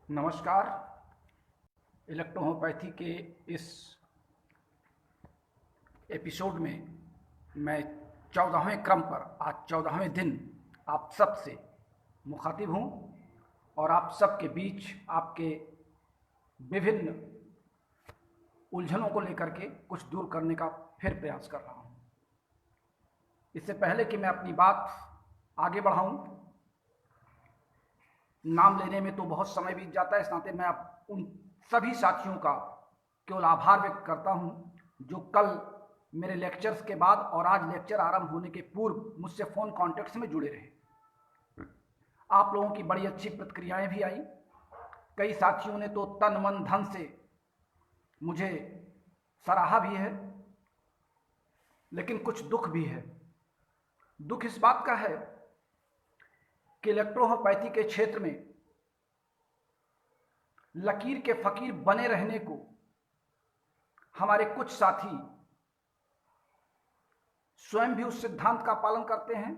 नमस्कार। इलेक्ट्रोहोम्योपैथी के इस एपिसोड में मैं 14वें क्रम पर आज 14वें दिन आप सब से मुखातिब हूँ और आप सब के बीच आपके विभिन्न उलझनों को लेकर के कुछ दूर करने का फिर प्रयास कर रहा हूँ। इससे पहले कि मैं अपनी बात आगे बढ़ाऊँ, नाम लेने में तो बहुत समय बीत जाता है, इस नाते मैं उन सभी साथियों का केवल आभार व्यक्त करता हूं जो कल मेरे लेक्चर्स के बाद और आज लेक्चर आरंभ होने के पूर्व मुझसे फ़ोन कॉन्टेक्ट्स में जुड़े रहे। आप लोगों की बड़ी अच्छी प्रतिक्रियाएं भी आई। कई साथियों ने तो तन मन धन से मुझे सराहा भी है, लेकिन कुछ दुख भी है। दुख इस बात का है कि इलेक्ट्रोहोम्योपैथी के क्षेत्र में लकीर के फकीर बने रहने को हमारे कुछ साथी स्वयं भी उस सिद्धांत का पालन करते हैं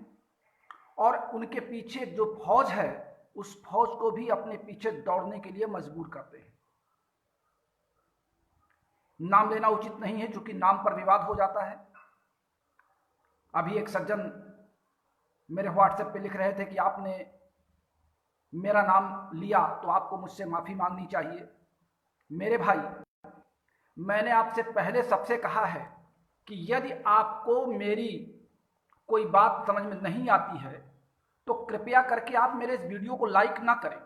और उनके पीछे जो फौज है उस फौज को भी अपने पीछे दौड़ने के लिए मजबूर करते हैं। नाम लेना उचित नहीं है, चूंकि नाम पर विवाद हो जाता है। अभी एक सज्जन मेरे व्हाट्सएप पे लिख रहे थे कि आपने मेरा नाम लिया तो आपको मुझसे माफ़ी मांगनी चाहिए। मेरे भाई, मैंने आपसे पहले सबसे कहा है कि यदि आपको मेरी कोई बात समझ में नहीं आती है तो कृपया करके आप मेरे इस वीडियो को लाइक ना करें।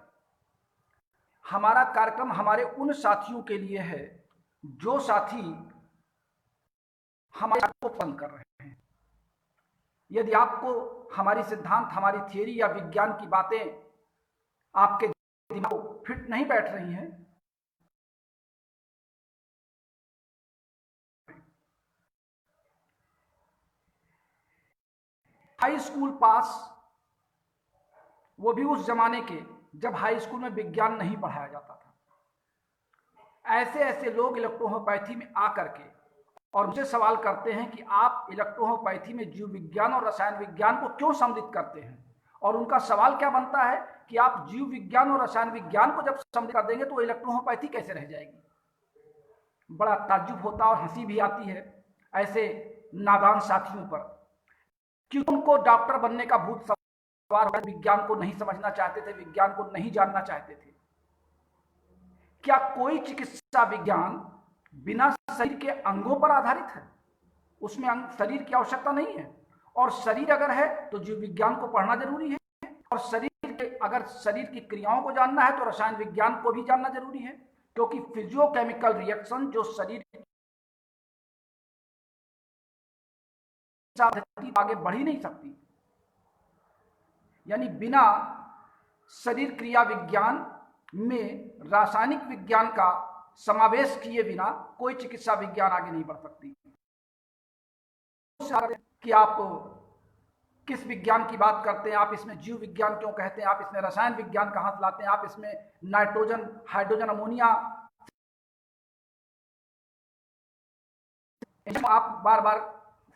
हमारा कार्यक्रम हमारे उन साथियों के लिए है जो साथी हमारे को पसंद कर रहे हैं। यदि आपको हमारी सिद्धांत, हमारी थियरी या विज्ञान की बातें आपके दिमाग को फिट नहीं बैठ रही हैं, हाई स्कूल पास, वो भी उस जमाने के जब हाई स्कूल में विज्ञान नहीं पढ़ाया जाता था, ऐसे ऐसे लोग इलेक्ट्रोहोम्योपैथी में आकर के और मुझे सवाल करते हैं कि आप इलेक्ट्रोहोम्योपैथी में जीव विज्ञान और रसायन विज्ञान को क्यों सम्मिलित करते हैं। और उनका सवाल क्या बनता है कि आप जीव विज्ञान और रसायन विज्ञान को जब सम्मिलित कर देंगे तो इलेक्ट्रोहोम्योपैथी कैसे रह जाएगी। बड़ा ताज्जुब होता और हंसी भी आती है ऐसे नादान साथियों पर, क्योंकि उनको डॉक्टर बनने का भूत सवार हो, विज्ञान को नहीं समझना चाहते थे, विज्ञान को नहीं जानना चाहते थे। क्या कोई चिकित्सा विज्ञान बिना शरीर के अंगों पर आधारित है? उसमें शरीर की आवश्यकता नहीं है। और शरीर अगर है तो जीव विज्ञान को पढ़ना जरूरी है, और अगर शरीर की क्रियाओं को जानना है तो रसायन विज्ञान को भी जानना जरूरी है, क्योंकि फिजियोकेमिकल रिएक्शन जो शरीर आगे बढ़ ही नहीं सकती। यानी बिना शरीर क्रिया विज्ञान में रासायनिक विज्ञान का समावेश किए बिना कोई चिकित्सा विज्ञान आगे नहीं बढ़ सकती। कि आप किस विज्ञान की बात करते हैं, आप इसमें जीव विज्ञान क्यों कहते हैं, आप इसमें रसायन विज्ञान कहां से लाते हैं, आप इसमें नाइट्रोजन, हाइड्रोजन, अमोनिया आप बार बार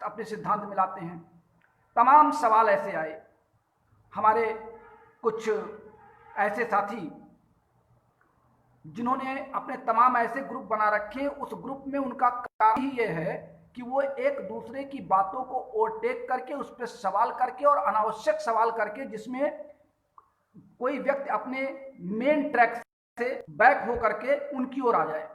अपने सिद्धांत में लाते हैं। तमाम सवाल ऐसे आए। हमारे कुछ ऐसे साथी जिन्होंने अपने तमाम ऐसे ग्रुप बना रखे, उस ग्रुप में उनका काम ही ये है कि वो एक दूसरे की बातों को ओवरटेक करके उस पर सवाल करके और अनावश्यक सवाल करके, जिसमें कोई व्यक्ति अपने मेन ट्रैक से बैक हो करके उनकी ओर आ जाए।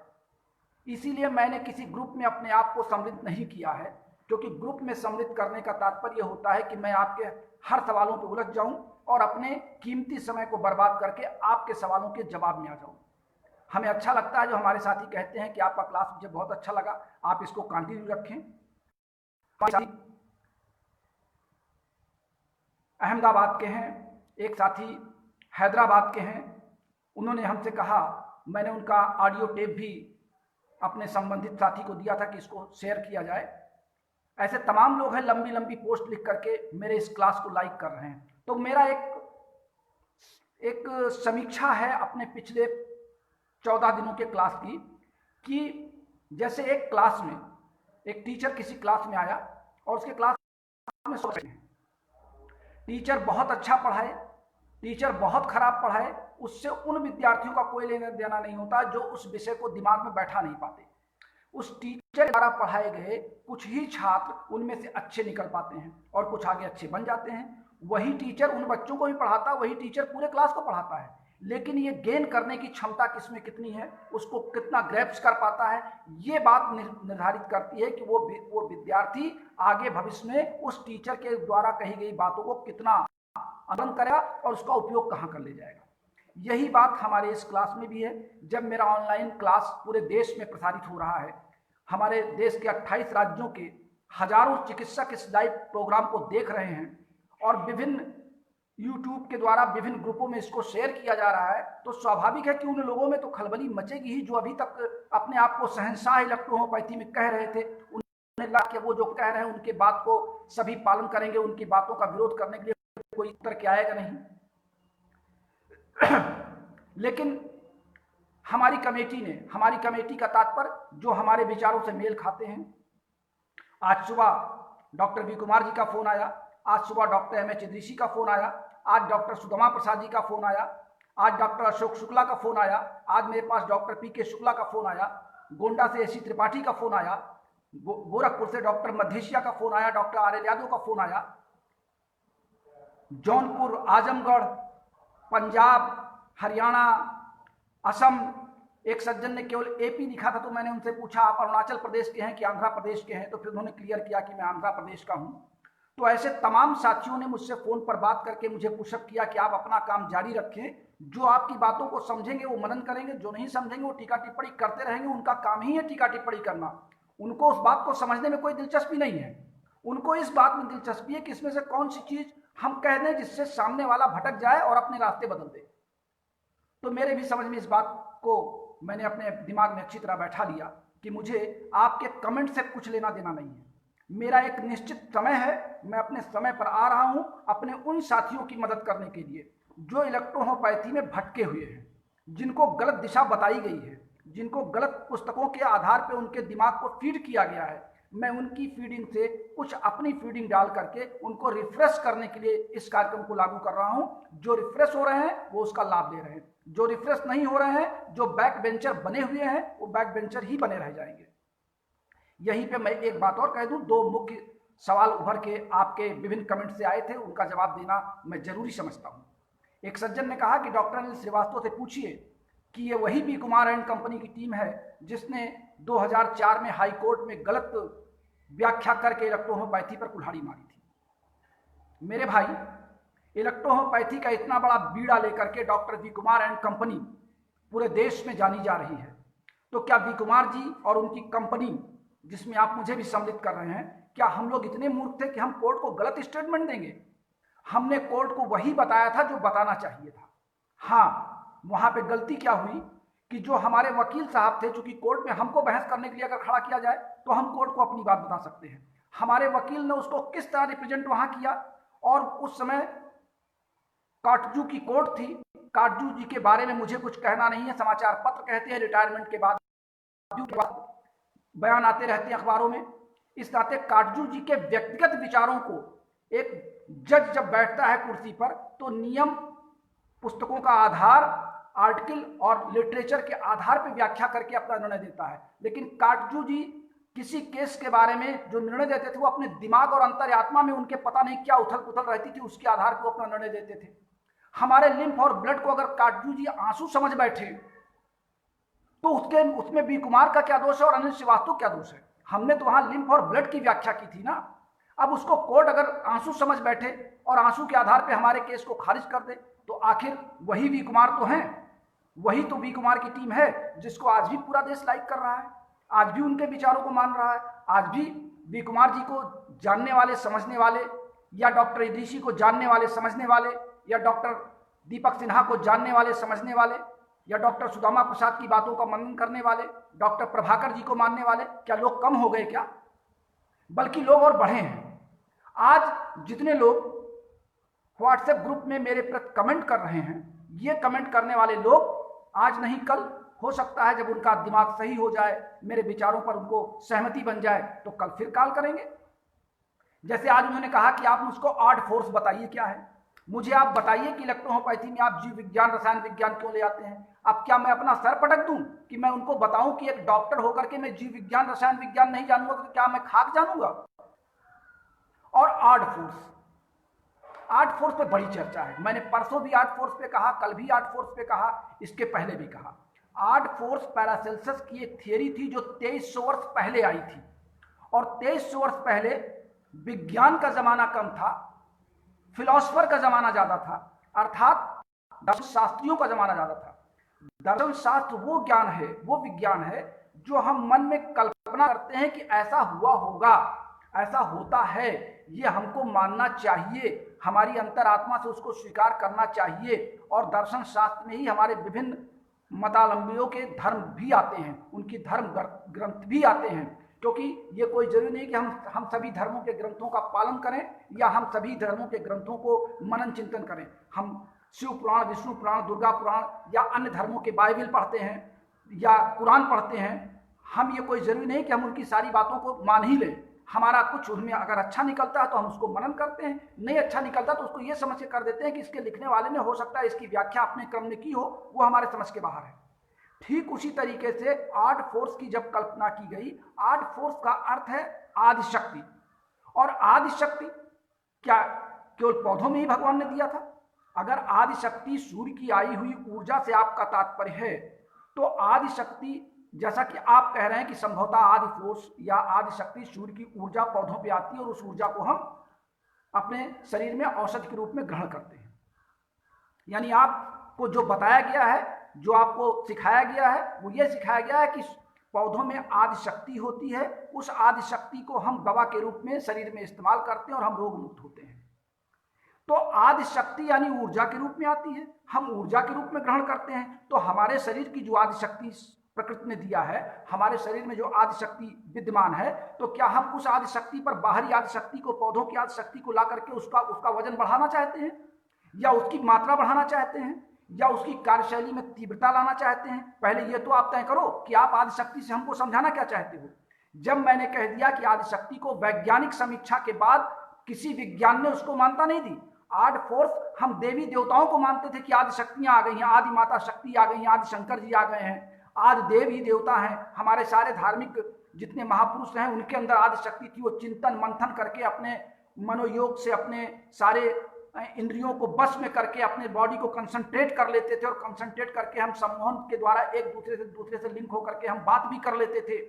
इसीलिए मैंने किसी ग्रुप में अपने आप को सम्मिलित नहीं किया है, क्योंकि ग्रुप में सम्मिलित करने का तात्पर्य होता है कि मैं आपके हर सवालों पर उलझ जाऊं और अपने कीमती समय को बर्बाद करके आपके सवालों के जवाब में आ जाऊं। हमें अच्छा लगता है जो हमारे साथी कहते हैं कि आपका क्लास मुझे बहुत अच्छा लगा, आप इसको कंटिन्यू रखें। अहमदाबाद के हैं, एक साथी हैदराबाद के हैं। उन्होंने हमसे कहा, मैंने उनका ऑडियो टेप भी अपने संबंधित साथी को दिया था कि इसको शेयर किया जाए। ऐसे तमाम लोग हैं, लंबी लंबी पोस्ट लिख करके मेरे इस क्लास को लाइक कर रहे हैं। तो मेरा एक समीक्षा है अपने पिछले 14 दिनों के क्लास की, कि जैसे एक क्लास में एक टीचर किसी क्लास में आया और उसके क्लास में टीचर बहुत अच्छा पढ़ाए, टीचर बहुत खराब पढ़ाए, उससे उन विद्यार्थियों का कोई लेना देना नहीं होता जो उस विषय को दिमाग में बैठा नहीं पाते। उस टीचर द्वारा पढ़ाए गए कुछ ही छात्र उनमें से अच्छे निकल पाते हैं और कुछ आगे अच्छे बन जाते हैं। वही टीचर उन बच्चों को भी पढ़ाता, वही टीचर पूरे क्लास को पढ़ाता है, लेकिन ये गेन करने की क्षमता किसमें कितनी है, उसको कितना ग्रैप्स कर पाता है, ये बात निर्धारित करती है कि वो विद्यार्थी आगे भविष्य में उस टीचर के द्वारा कही गई बातों को कितना अमल करेगा और उसका उपयोग कहाँ कर ले जाएगा। यही बात हमारे इस क्लास में भी है। जब मेरा ऑनलाइन क्लास पूरे देश में प्रसारित हो रहा है, हमारे देश के 28 राज्यों के हजारों चिकित्सक इस लाइव प्रोग्राम को देख रहे हैं और विभिन्न यूट्यूब के द्वारा विभिन्न ग्रुपों में इसको शेयर किया जा रहा है, तो स्वाभाविक है कि उन लोगों में तो खलबली मचेगी ही जो अभी तक अपने आप को शहंशाह इलेक्ट्रोहोम्योपैथी में कह रहे थे। उन्हें लगा कि वो जो कह रहे हैं उनके बात को सभी पालन करेंगे, उनकी बातों का विरोध करने के लिए कोई उत्तर के आएगा नहीं। लेकिन हमारी कमेटी का तात्पर्य जो हमारे विचारों से मेल खाते हैं। आज सुबह डॉक्टर वी कुमार जी का फोन आया, आज सुबह डॉक्टर एम.एच. इदरीसी का फोन आया, आज डॉक्टर सुदामा प्रसाद जी का फोन आया, आज डॉक्टर अशोक शुक्ला का फोन आया, आज मेरे पास डॉक्टर पी.के. शुक्ला का फोन आया, गोंडा से ए.सी. त्रिपाठी का फोन आया, गोरखपुर से डॉक्टर मधेशिया का फोन आया, डॉक्टर आर.एल. यादव का फोन आया, जौनपुर, आजमगढ़, पंजाब, हरियाणा, असम। एक सज्जन ने केवल एपी लिखा था, तो मैंने उनसे पूछा आप अरुणाचल प्रदेश के हैं कि आंध्र प्रदेश के हैं, तो फिर उन्होंने क्लियर किया कि मैं आंध्र प्रदेश का हूं। तो ऐसे तमाम साथियों ने मुझसे फोन पर बात करके मुझे पुशअप किया कि आप अपना काम जारी रखें, जो आपकी बातों को समझेंगे वो मनन करेंगे, जो नहीं समझेंगे वो टीका टिप्पणी करते रहेंगे। उनका काम ही है टीका टिप्पणी करना, उनको उस बात को समझने में कोई दिलचस्पी नहीं है। उनको इस बात में दिलचस्पी है कि इसमें से कौन सी चीज हम कह दें जिससे सामने वाला भटक जाए और अपने रास्ते बदल दे। तो मेरे भी समझ में इस बात को मैंने अपने दिमाग में अच्छी तरह बैठा लिया कि मुझे आपके कमेंट से कुछ लेना देना नहीं है। मेरा एक निश्चित समय है, मैं अपने समय पर आ रहा हूं अपने उन साथियों की मदद करने के लिए जो इलेक्ट्रोहोम्योपैथी में भटके हुए हैं, जिनको गलत दिशा बताई गई है, जिनको गलत पुस्तकों के आधार पर उनके दिमाग को फीड किया गया है। मैं उनकी फीडिंग से कुछ अपनी फीडिंग डाल करके उनको रिफ्रेश करने के लिए इस कार्यक्रम को लागू कर रहा हूं। जो रिफ्रेश हो रहे हैं वो उसका लाभ ले रहे हैं, जो रिफ्रेश नहीं हो रहे हैं, जो बैक बेंचर बने हुए हैं, वो बैक बेंचर ही बने रह जाएंगे। यहीं पे मैं एक बात और कह दूं, दो मुख्य सवाल उभर के आपके विभिन्न कमेंट से आए थे, उनका जवाब देना मैं जरूरी समझता हूं। एक सज्जन ने कहा कि डॉक्टर अनिल श्रीवास्तव से पूछिए कि ये वही बी कुमार एंड कंपनी की टीम है जिसने 2004 में हाई कोर्ट में गलत व्याख्या करके इलेक्ट्रोहोम्योपैथी पर कुल्हाड़ी मारी थी। मेरे भाई, इलेक्ट्रोहोम्योपैथी का इतना बड़ा बीड़ा लेकर के doctor V Kumar and company पूरे देश में जानी जा रही है, तो क्या वी कुमार जी और उनकी कंपनी, जिसमें आप मुझे भी सम्मिलित कर रहे हैं, क्या हम लोग इतने मूर्ख थे कि हम कोर्ट को गलत स्टेटमेंट देंगे? हमने कोर्ट को वही बताया था जो बताना चाहिए था। हाँ, वहां पे गलती क्या हुई कि जो हमारे वकील साहब थे, चूंकि कोर्ट में हमको बहस करने के लिए अगर खड़ा किया जाए तो हम कोर्ट को अपनी बात बता सकते हैं। हमारे वकील ने उसको किस तरह रिप्रेजेंट वहां किया, और उस समय काटजू की कोर्ट थी। काटजू जी के बारे में मुझे कुछ कहना नहीं है, समाचार पत्र कहते हैं रिटायरमेंट के बाद बयान आते रहते हैं अखबारों में। इस नाते काटजू जी के व्यक्तिगत विचारों को एक जज जब बैठता है कुर्सी पर, तो नियम, पुस्तकों का आधार, आर्टिकल और लिटरेचर के आधार पर व्याख्या करके अपना निर्णय देता है। लेकिन काटजू जी किसी केस के बारे में जो निर्णय देते थे वो अपने दिमाग और अंतर्यात्मा में उनके पता नहीं क्या उथल पुथल रहती थी, उसके आधार पर अपना निर्णय देते थे। हमारे लिम्फ और ब्लड को अगर काटजू जी आंसू समझ बैठे तो उसमें बी कुमार का क्या दोष है और अनिल श्रीवास्तव क्या दोष है? हमने तो वहां लिम्फ और ब्लड की व्याख्या की थी ना। अब उसको कोर्ट अगर आंसू समझ बैठे और आंसू के आधार पर हमारे केस को खारिज कर दे, तो आखिर वही बी कुमार तो हैं, वही तो बी कुमार की टीम है जिसको आज भी पूरा देश लाइक कर रहा है, आज भी उनके विचारों को मान रहा है, आज भी बी कुमार जी को जानने वाले, समझने वाले, या डॉक्टर इदरीसी को जानने वाले, समझने वाले, या डॉक्टर दीपक सिन्हा को जानने वाले, समझने वाले, या डॉक्टर सुदामा प्रसाद की बातों का मनन करने वाले, डॉक्टर प्रभाकर जी को मानने वाले, क्या लोग कम हो गए क्या? बल्कि लोग और बढ़े हैं। आज जितने लोग व्हाट्सएप ग्रुप में मेरे प्रति कमेंट कर रहे हैं, ये कमेंट करने वाले लोग आज नहीं कल, हो सकता है जब उनका दिमाग सही हो जाए, मेरे विचारों पर उनको सहमति बन जाए, तो कल फिर कॉल करेंगे। जैसे आज उन्होंने कहा कि आप मुझको आर्ट फोर्स बताइए क्या है। मुझे आप बताइए कि इलेक्ट्रोहोपैथी में आप जीव विज्ञान रसायन विज्ञान क्यों ले आते हैं? अब क्या मैं अपना सर पटक दूं कि मैं उनको बताऊं कि एक डॉक्टर होकर के मैं जीव विज्ञान रसायन विज्ञान नहीं जानूंगा तो क्या मैं खाक जानूंगा? और आर्ट फोर्स, आर्ट फोर्स पे बड़ी चर्चा है। मैंने परसों भी आर्ट फोर्स पे कहा, कल भी आर्ट फोर्स पे कहा, इसके पहले भी कहा। आर्ट फोर्स पैरासेल्सस की एक थियरी थी जो 2300 वर्ष पहले आई थी, और 2300 वर्ष पहले विज्ञान का जमाना कम था, फिलोसफर का जमाना ज्यादा था, अर्थात दर्शन शास्त्रियों का जमाना ज्यादा था। दर्शन शास्त्र वो ज्ञान है, वो विज्ञान है जो हम मन में कल्पना करते हैं कि ऐसा हुआ होगा, ऐसा होता है, ये हमको मानना चाहिए, हमारी अंतरात्मा से उसको स्वीकार करना चाहिए। और दर्शन शास्त्र में ही हमारे विभिन्न मतावलंबियों के धर्म भी आते हैं, उनकी धर्म ग्रंथ भी आते हैं, क्योंकि ये कोई जरूरी नहीं कि हम सभी धर्मों के ग्रंथों का पालन करें या हम सभी धर्मों के ग्रंथों को मनन चिंतन करें। हम शिव पुराण, विष्णु पुराण, दुर्गा पुराण या अन्य धर्मों के बाइबल पढ़ते हैं या कुरान पढ़ते हैं, हम ये कोई जरूरी नहीं कि हम उनकी सारी बातों को मान ही लें। हमारा कुछ उसमें अगर अच्छा निकलता है तो हम उसको मनन करते हैं, नहीं अच्छा निकलता तो उसको ये समझ के कर देते हैं कि इसके लिखने वाले ने हो सकता है इसकी व्याख्या अपने क्रम में की हो, वो हमारे समझ के बाहर है। ठीक उसी तरीके से आर्ट फोर्स की जब कल्पना की गई, आर्ट फोर्स का अर्थ है आदि शक्ति। और आदि शक्ति क्या केवल पौधों में ही भगवान ने दिया था? अगर आदि शक्ति सूर्य की आई हुई ऊर्जा से आपका तात्पर्य है, तो आदि शक्ति, जैसा कि आप कह रहे हैं कि संभवतः आदि फोर्स या आदि शक्ति सूर्य की ऊर्जा पौधों पे आती है और उस ऊर्जा को हम अपने शरीर में औषधि के रूप में ग्रहण करते हैं। यानी आपको जो बताया गया है, जो आपको सिखाया गया है, वो ये सिखाया गया है कि पौधों में आदि शक्ति होती है, उस आदि शक्ति को हम दवा के रूप में शरीर में इस्तेमाल करते हैं और हम रोग मुक्त होते हैं। तो आदि शक्ति यानी ऊर्जा के रूप में आती है, हम ऊर्जा के रूप में ग्रहण करते हैं। तो हमारे शरीर की जो आदि शक्ति प्रकृति ने दिया है, हमारे शरीर में जो आदि शक्ति विद्यमान है, तो क्या हम उस आदि शक्ति पर बाहरी आदि शक्ति को, पौधों की आदि शक्ति को ला करके उसका वजन बढ़ाना चाहते हैं, या उसकी मात्रा बढ़ाना चाहते हैं, या उसकी कार्यशैली में तीव्रता लाना चाहते हैं? पहले ये तो आप तय करो कि आप आदि शक्ति से हमको समझाना क्या चाहते हो। जब मैंने कह दिया कि आदि शक्ति को वैज्ञानिक समीक्षा के बाद किसी विज्ञान ने उसको मान्यता नहीं दी। आर्ट फोर्स, हम देवी देवताओं को मानते थे कि आदि शक्तियां आ गई हैं, आदि माता शक्ति आ गई हैं, आदि शंकर जी आ गए हैं, आदि देव ही देवता हैं। हमारे सारे धार्मिक जितने महापुरुष हैं उनके अंदर आदि शक्ति थी। वो चिंतन मंथन करके अपने मनोयोग से अपने सारे इंद्रियों को बस में करके अपने बॉडी को कंसंट्रेट कर लेते थे, और कंसंट्रेट करके हम सम्मोहन के द्वारा एक दूसरे से लिंक होकर के हम बात भी कर लेते थे।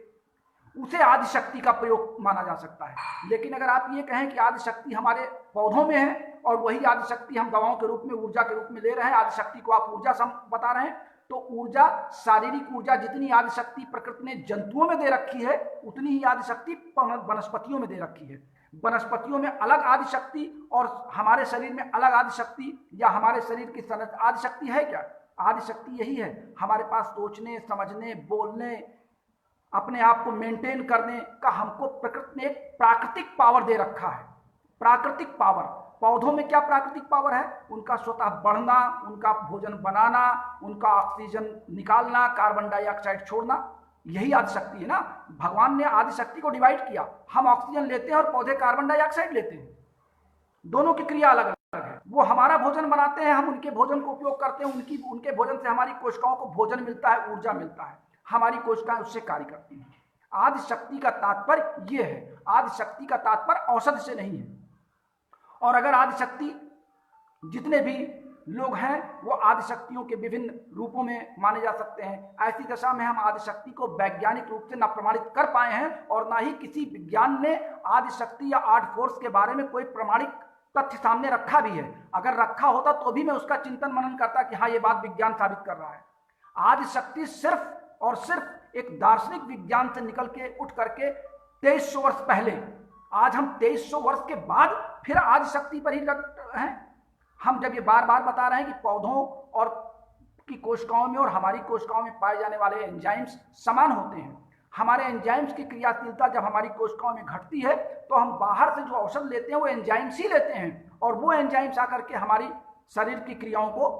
उसे आदि शक्ति का प्रयोग माना जा सकता है। लेकिन अगर आप ये कहें कि आदि शक्ति हमारे पौधों में है और वही आदि शक्ति हम दवाओं के रूप में, ऊर्जा के रूप में ले रहे हैं, आदि शक्ति को आप ऊर्जा बता रहे हैं, तो ऊर्जा, शारीरिक ऊर्जा जितनी आदि शक्ति प्रकृति ने जंतुओं में दे रखी है, उतनी ही आदि शक्ति वनस्पतियों में दे रखी है। वनस्पतियों में अलग आदि शक्ति और हमारे शरीर में अलग आदि शक्ति, या हमारे शरीर की आदि शक्ति है क्या? आदि शक्ति यही है, हमारे पास सोचने, समझने, बोलने, अपने आप को मेंटेन करने का हमको प्रकृति ने एक प्राकृतिक पावर दे रखा है। प्राकृतिक पावर, पौधों में क्या प्राकृतिक पावर है? उनका स्वतः बढ़ना, उनका भोजन बनाना, उनका ऑक्सीजन निकालना, कार्बन डाइऑक्साइड छोड़ना, यही आदि शक्ति है ना। भगवान ने आदि शक्ति को डिवाइड किया, हम ऑक्सीजन लेते हैं और पौधे कार्बन डाइऑक्साइड लेते हैं, दोनों की क्रिया अलग अलग है। वो हमारा भोजन बनाते हैं, हम उनके भोजन को उपयोग करते हैं, उनके भोजन से हमारी कोशिकाओं को भोजन मिलता है, ऊर्जा मिलता है, हमारी कोशिकाएं उससे कार्य करती हैं। आदि शक्ति का तात्पर्य ये है, आदि शक्ति का तात्पर्य औषध से नहीं है। और अगर आदि शक्ति, जितने भी लोग हैं वो आदि शक्तियों के विभिन्न रूपों में माने जा सकते हैं। ऐसी दशा में हम आदि शक्ति को वैज्ञानिक रूप से न प्रमाणित कर पाए हैं, और ना ही किसी विज्ञान ने आदि शक्ति या आर्ट फोर्स के बारे में कोई प्रमाणिक तथ्य सामने रखा भी है। अगर रखा होता तो भी मैं उसका चिंतन मनन करता कि हाँ, ये बात विज्ञान साबित कर रहा है। आदि शक्ति सिर्फ और सिर्फ एक दार्शनिक विज्ञान से निकल के उठ करके 2300 वर्ष पहले, आज हम 2300 वर्ष के बाद फिर आदि शक्ति पर ही हैं। हम जब ये बार बार बता रहे हैं कि पौधों और की कोशिकाओं में और हमारी कोशिकाओं में पाए जाने वाले एंजाइम्स समान होते हैं, हमारे एंजाइम्स की क्रियाशीलता जब हमारी कोशिकाओं में घटती है तो हम बाहर से जो औषध लेते हैं वो एंजाइम्स ही लेते हैं, और वो एंजाइम्स आकर के हमारी शरीर की क्रियाओं को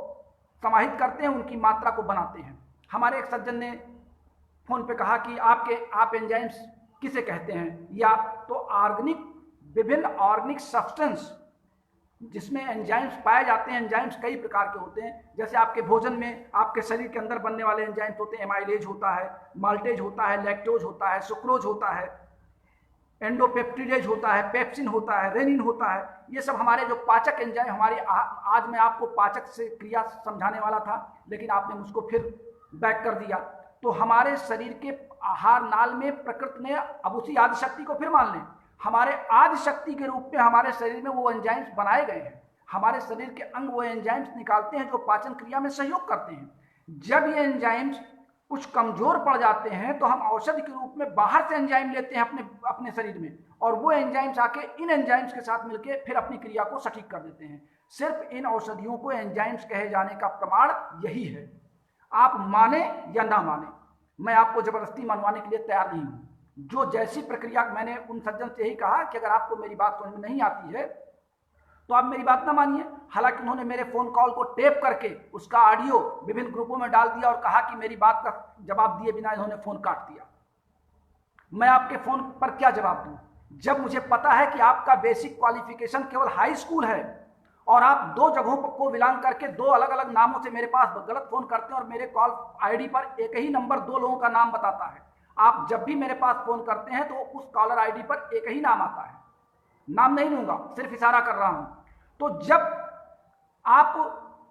समाहित करते हैं, उनकी मात्रा को बनाते हैं। हमारे एक सज्जन ने फोन पे कहा कि आप एंजाइम्स किसे कहते हैं, या तो ऑर्गेनिक, विभिन्न ऑर्गेनिक सब्सटेंस जिसमें एंजाइम्स पाए जाते हैं। एंजाइम्स कई प्रकार के होते हैं, जैसे आपके भोजन में आपके शरीर के अंदर बनने वाले एंजाइम्स होते हैं। एमाइलेज होता है, माल्टेज होता है, लैक्टोज होता है, सुक्रोज होता है, एंडोपेप्टिडेज होता है, पेप्सिन होता है, रेनिन होता है। ये सब हमारे जो पाचक एंजाइम हमारे, आज मैं आपको पाचक से क्रिया समझाने वाला था, लेकिन आपने मुझको फिर बैक कर दिया। तो हमारे शरीर के आहार नाल में प्रकृति ने, अब उसी आदि शक्ति को फिर मान लें, हमारे आदि शक्ति के रूप में हमारे शरीर में वो एंजाइम्स बनाए गए हैं। हमारे शरीर के अंग वो एंजाइम्स निकालते हैं जो पाचन क्रिया में सहयोग करते हैं। जब ये एंजाइम्स कुछ कमजोर पड़ जाते हैं तो हम औषधि के रूप में बाहर से एंजाइम लेते हैं अपने शरीर में, और वो एंजाइम्स आके इन एंजाइम्स के साथ मिलकर फिर अपनी क्रिया को सटीक कर देते हैं। सिर्फ इन औषधियों को एंजाइम्स कहे जाने का प्रमाण यही है। आप माने या ना माने, मैं आपको जबरदस्ती मनवाने के लिए तैयार नहीं हूं। जो जैसी प्रक्रिया, मैंने उन सज्जन से यही कहा कि अगर आपको मेरी बात समझ में नहीं आती है तो आप मेरी बात ना मानिए। हालांकि उन्होंने मेरे फोन कॉल को टेप करके उसका ऑडियो विभिन्न ग्रुपों में डाल दिया और कहा कि मेरी बात का जवाब दिए बिना इन्होंने फोन काट दिया। मैं आपके फोन पर क्या जवाब दूं, जब मुझे पता है कि आपका बेसिक क्वालिफिकेशन केवल हाई स्कूल है और आप दो जगहों को बिलोंग करके दो अलग अलग नामों से मेरे पास गलत फोन करते हैं, और मेरे कॉल आईडी पर एक ही नंबर दो लोगों का नाम बताता है। आप जब भी मेरे पास फोन करते हैं तो उस कॉलर आईडी पर एक ही नाम आता है। नाम नहीं लूंगा, सिर्फ इशारा कर रहा हूं। तो जब आप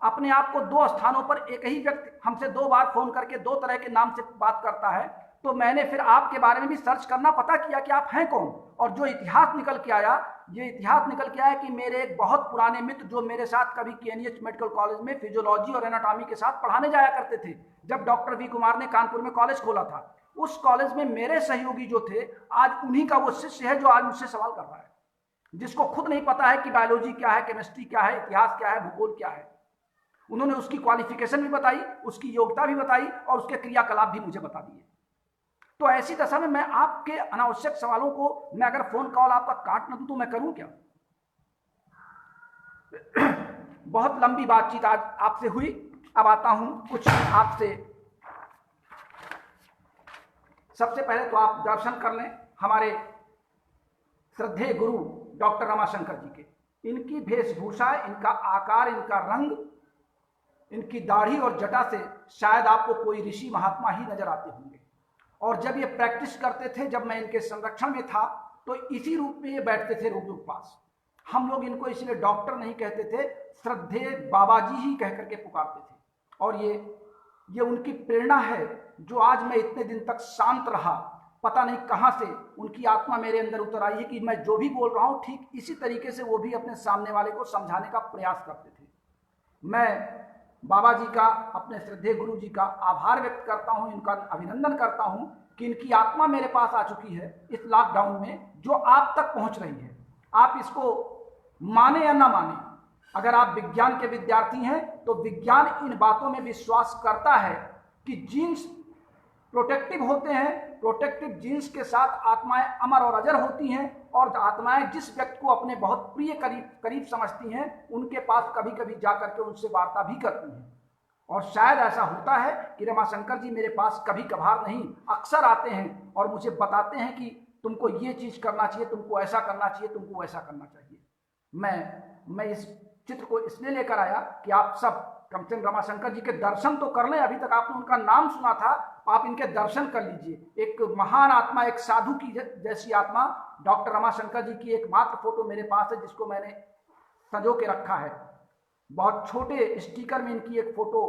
अपने आप को दो स्थानों पर एक ही व्यक्ति हमसे दो बार फोन करके दो तरह के नाम से बात करता है, तो मैंने फिर आपके बारे में भी सर्च करना, पता किया कि आप हैं कौन। और जो इतिहास निकल के आया, ये इतिहास निकल के आया कि मेरे एक बहुत पुराने मित्र जो मेरे साथ कभी KNH मेडिकल कॉलेज में फिजियोलॉजी और एनाटॉमी के साथ पढ़ाने जाया करते थे, जब डॉक्टर V कुमार ने कानपुर में कॉलेज खोला था, उस कॉलेज में मेरे सहयोगी जो थे, आज उन्हीं का वो शिष्य है जो आज मुझसे सवाल कर रहा है, जिसको खुद नहीं पता है कि बायोलॉजी क्या है, केमिस्ट्री क्या है, इतिहास क्या है, भूगोल क्या है। उन्होंने उसकी क्वालिफिकेशन भी बताई, उसकी योग्यता भी बताई और उसके क्रियाकलाप भी मुझे बता दिए। तो ऐसी दशा में मैं आपके अनावश्यक सवालों को, मैं अगर फोन कॉल आपका काट न दूं तो मैं करूं क्या? बहुत लंबी बातचीत आज आपसे हुई। अब आता हूं कुछ आपसे। सबसे पहले तो आप दर्शन कर लें हमारे श्रद्धेय गुरु डॉक्टर रमाशंकर जी के। इनकी वेशभूषा, इनका आकार, इनका रंग, इनकी दाढ़ी और जटा से शायद आपको कोई ऋषि महात्मा ही नजर आते होंगे। और जब ये प्रैक्टिस करते थे, जब मैं इनके संरक्षण में था, तो इसी रूप में ये बैठते थे रोगियों के पास। हम लोग इनको इसलिए डॉक्टर नहीं कहते थे, श्रद्धेय बाबा जी ही कह करके पुकारते थे। और ये उनकी प्रेरणा है जो आज मैं इतने दिन तक शांत रहा। पता नहीं कहां से उनकी आत्मा मेरे अंदर उतर आई है कि मैं जो भी बोल रहा हूं ठीक इसी तरीके से वो भी अपने सामने वाले को समझाने का प्रयास करते थे। मैं बाबा जी का, अपने श्रद्धेय गुरु जी का आभार व्यक्त करता हूं, इनका अभिनंदन करता हूं कि इनकी आत्मा मेरे पास आ चुकी है इस लॉकडाउन में, जो आप तक पहुंच रही है। आप इसको माने या ना माने, अगर आप विज्ञान के विद्यार्थी हैं तो विज्ञान इन बातों में विश्वास करता है कि जीन्स प्रोटेक्टिव होते हैं, प्रोटेक्टिव जीन्स के साथ आत्माएं अमर और अजर होती हैं, और आत्माएं जिस व्यक्ति को अपने बहुत प्रिय करीब समझती हैं, उनके पास कभी कभी जाकर के उनसे वार्ता भी करती हैं। और शायद ऐसा होता है कि रमाशंकर जी मेरे पास कभी कभार नहीं, अक्सर आते हैं और मुझे बताते हैं कि तुमको ये चीज करना चाहिए, तुमको ऐसा करना चाहिए, तुमको ऐसा करना चाहिए। मैं इस चित्र को इसलिए लेकर आया कि आप सब कम से कम रमाशंकर जी के दर्शन तो कर लें। अभी तक आपने उनका नाम सुना था, आप इनके दर्शन कर लीजिए। एक महान आत्मा, एक साधु की जैसी आत्मा, डॉक्टर रमाशंकर जी की एकमात्र फोटो मेरे पास है जिसको मैंने संजो के रखा है। बहुत छोटे स्टिकर में इनकी एक फोटो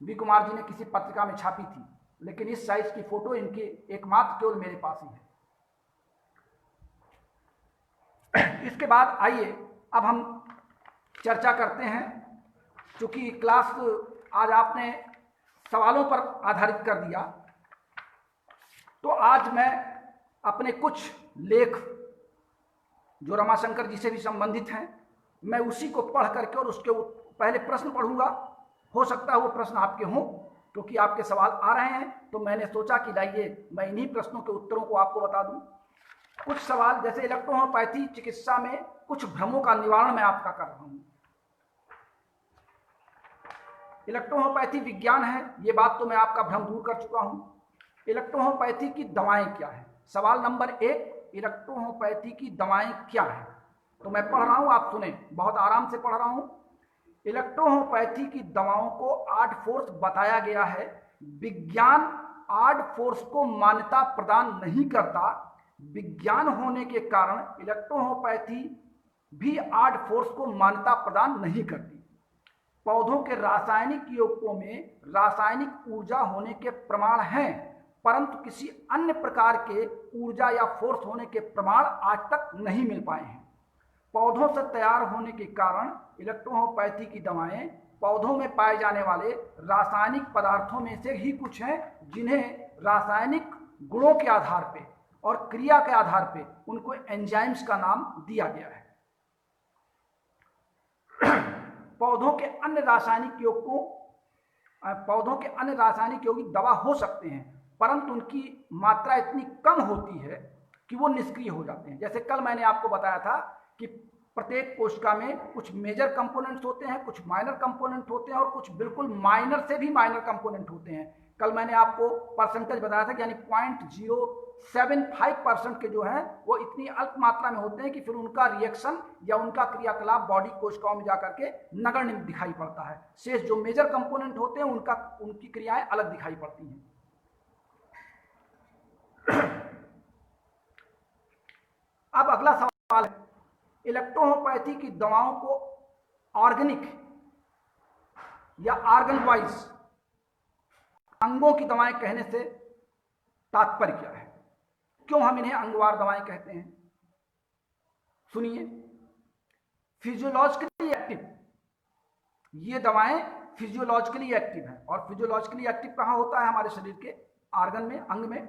V कुमार जी ने किसी पत्रिका में छापी थी, लेकिन इस साइज की फोटो इनकी एकमात्र केवल मेरे पास ही है। इसके बाद आइए अब हम चर्चा करते हैं। चूंकि क्लास आज आपने सवालों पर आधारित कर दिया, तो आज मैं अपने कुछ लेख जो रमाशंकर जी से भी संबंधित हैं, मैं उसी को पढ़ करके और उसके पहले प्रश्न पढ़ूंगा। हो सकता है वो प्रश्न आपके हों, क्योंकि आपके सवाल आ रहे हैं, तो मैंने सोचा कि लाइए मैं इन्हीं प्रश्नों के उत्तरों को आपको बता दूं। कुछ सवाल जैसे इलेक्ट्रोहोम्योपैथी चिकित्सा में कुछ भ्रमों का निवारण मैं आपका कर रहा हूं। इलेक्ट्रोहोम्योपैथी विज्ञान है, ये बात तो मैं आपका भ्रम दूर कर चुका हूं। इलेक्ट्रोहोम्योपैथी की दवाएं क्या है? सवाल नंबर 1, इलेक्ट्रोहोम्योपैथी की दवाएं क्या है? तो मैं पढ़ रहा हूं, आप सुने, बहुत आराम से पढ़ रहा हूं। इलेक्ट्रोहोम्योपैथी की दवाओं को आर्ट फोर्स बताया गया है। विज्ञान आर्ट फोर्स को मान्यता प्रदान नहीं करता। विज्ञान होने के कारण इलेक्ट्रोहोम्योपैथी भी आर्ट फोर्स को मान्यता प्रदान नहीं करती। पौधों के रासायनिक यौगिकों में रासायनिक ऊर्जा होने के प्रमाण हैं, परंतु किसी अन्य प्रकार के ऊर्जा या फोर्स होने के प्रमाण आज तक नहीं मिल पाए हैं। पौधों से तैयार होने के कारण इलेक्ट्रोहोम्योपैथी की दवाएं पौधों में पाए जाने वाले रासायनिक पदार्थों में से ही कुछ हैं, जिन्हें रासायनिक गुणों के आधार पर और क्रिया के आधार पर उनको एंजाइम्स का नाम दिया गया है। पौधों के अन्य रासायनिक यौगिक दवा हो सकते हैं, परंतु उनकी मात्रा इतनी कम होती है कि वो निष्क्रिय हो जाते हैं। जैसे कल मैंने आपको बताया था कि प्रत्येक कोशिका में कुछ मेजर कंपोनेंट्स होते हैं, कुछ माइनर कंपोनेंट होते हैं और कुछ बिल्कुल माइनर से भी माइनर कंपोनेंट होते हैं। कल मैंने आपको परसेंटेज बताया था कि यानी 0.075% के जो हैं वो इतनी अल्प मात्रा में होते हैं कि फिर उनका रिएक्शन या उनका क्रियाकलाप बॉडी कोशिकाओं में जाकर के नगण्य दिखाई पड़ता है। शेष जो मेजर कंपोनेंट होते हैं उनकी क्रियाएं अलग दिखाई पड़ती हैं। अब अगला सवाल है, इलेक्ट्रोहोम्योपैथी की दवाओं को ऑर्गेनिक या ऑर्गन वाइज अंगों की दवाएं कहने से तात्पर्य क्या है? क्यों हम इन्हें अंगवार दवाएं कहते हैं? सुनिए, फिजियोलॉजिकली एक्टिव, ये दवाएं फिजियोलॉजिकली एक्टिव हैं। और फिजियोलॉजिकली एक्टिव कहां होता है? हमारे शरीर के ऑर्गन में, अंग में।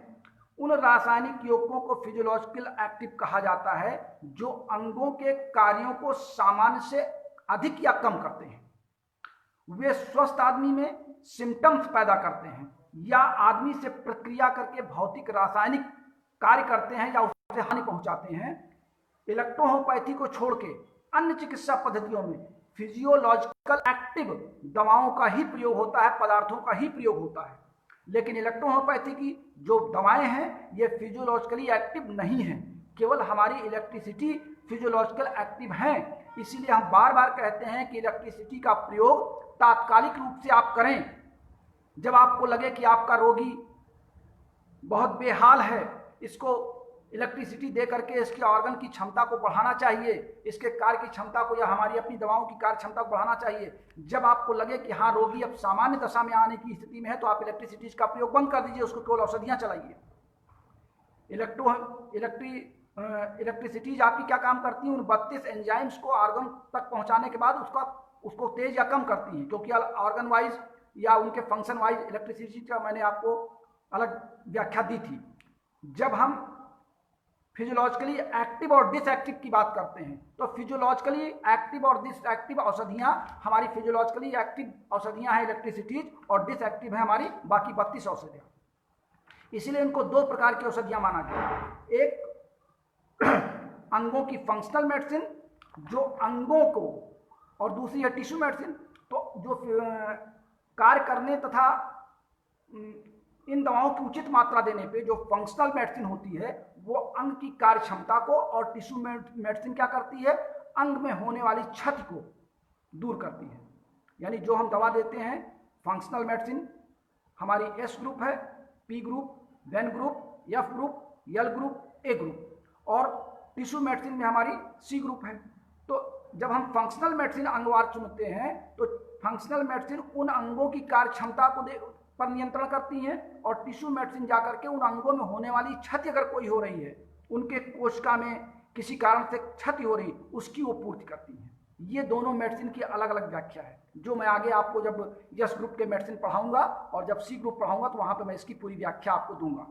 उन रासायनिक यौगिकों को फिजियोलॉजिकल एक्टिव कहा जाता है जो अंगों के कार्यों को सामान्य से अधिक या कम करते हैं। वे स्वस्थ आदमी में सिम्टम्स पैदा करते हैं या आदमी से प्रक्रिया करके भौतिक रासायनिक कार्य करते हैं या उसे हानि पहुंचाते हैं। इलेक्ट्रोहोम्योपैथी को छोड़ के अन्य चिकित्सा पद्धतियों में फिजियोलॉजिकल एक्टिव दवाओं का ही प्रयोग होता है, पदार्थों का ही प्रयोग होता है। लेकिन इलेक्ट्रोहोम्योपैथी की जो दवाएं हैं ये फिजियोलॉजिकली एक्टिव नहीं हैं, केवल हमारी इलेक्ट्रिसिटी फिजियोलॉजिकल एक्टिव हैं। इसीलिए हम बार बार कहते हैं कि इलेक्ट्रिसिटी का प्रयोग तात्कालिक रूप से आप करें। जब आपको लगे कि आपका रोगी बहुत बेहाल है, इसको इलेक्ट्रिसिटी दे करके इसके ऑर्गन की क्षमता को बढ़ाना चाहिए, इसके कार्य की क्षमता को या हमारी अपनी दवाओं की कार्य क्षमता को बढ़ाना चाहिए। जब आपको लगे कि हाँ रोगी अब सामान्य दशा में आने की स्थिति में है, तो आप इलेक्ट्रिसिटी का प्रयोग बंद कर दीजिए, उसको केवल औषधियाँ चलाइए। इलेक्ट्रिसिटीज आपकी क्या काम करती हैं? उन 32 एंजाइम्स को ऑर्गन तक पहुँचाने के बाद उसको तेज या कम करती हैं, क्योंकि ऑर्गन वाइज या उनके फंक्शन वाइज इलेक्ट्रिसिटी का मैंने आपको अलग व्याख्या दी थी। जब हम फिजियोलॉजिकली एक्टिव और डिसएक्टिव की बात करते हैं, तो फिजियोलॉजिकली एक्टिव और डिसएक्टिव औषधियाँ हमारी फिजियोलॉजिकली एक्टिव औषधियाँ हैं इलेक्ट्रिसिटीज, और डिसएक्टिव है हमारी बाकी 32 औषधियाँ। इसीलिए इनको दो प्रकार की औषधियाँ माना गया। एक अंगों की फंक्शनल मेडिसिन जो अंगों को, और दूसरी है टिश्यू मेडिसिन तो जो कार्य करने तथा इन दवाओं की उचित मात्रा देने पे जो फंक्शनल मेडिसिन होती है वो अंग की कार्य क्षमता को, और टिश्यू मेडिसिन क्या करती है? अंग में होने वाली क्षति को दूर करती है। यानी जो हम दवा देते हैं फंक्शनल मेडिसिन हमारी एस ग्रुप है, P group, when group, F group, L group, A group, और टिश्यू मेडिसिन में हमारी सी ग्रुप है। तो जब हम फंक्शनल मेडिसिन अंगवार चुनते हैं तो फंक्शनल मेडिसिन उन अंगों की कार्य क्षमता को पर नियंत्रण करती हैं, और टिश्यू मेडिसिन जाकर के उन अंगों में होने वाली क्षति अगर कोई हो रही है, उनके कोशिका में किसी कारण से क्षति हो रही, उसकी वो पूर्ति करती हैं। ये दोनों मेडिसिन की अलग अलग व्याख्या है, जो मैं आगे आपको जब एस ग्रुप के मेडिसिन पढ़ाऊंगा और जब सी ग्रुप पढ़ाऊंगा तो वहाँ पर मैं इसकी पूरी व्याख्या आपको दूंगा।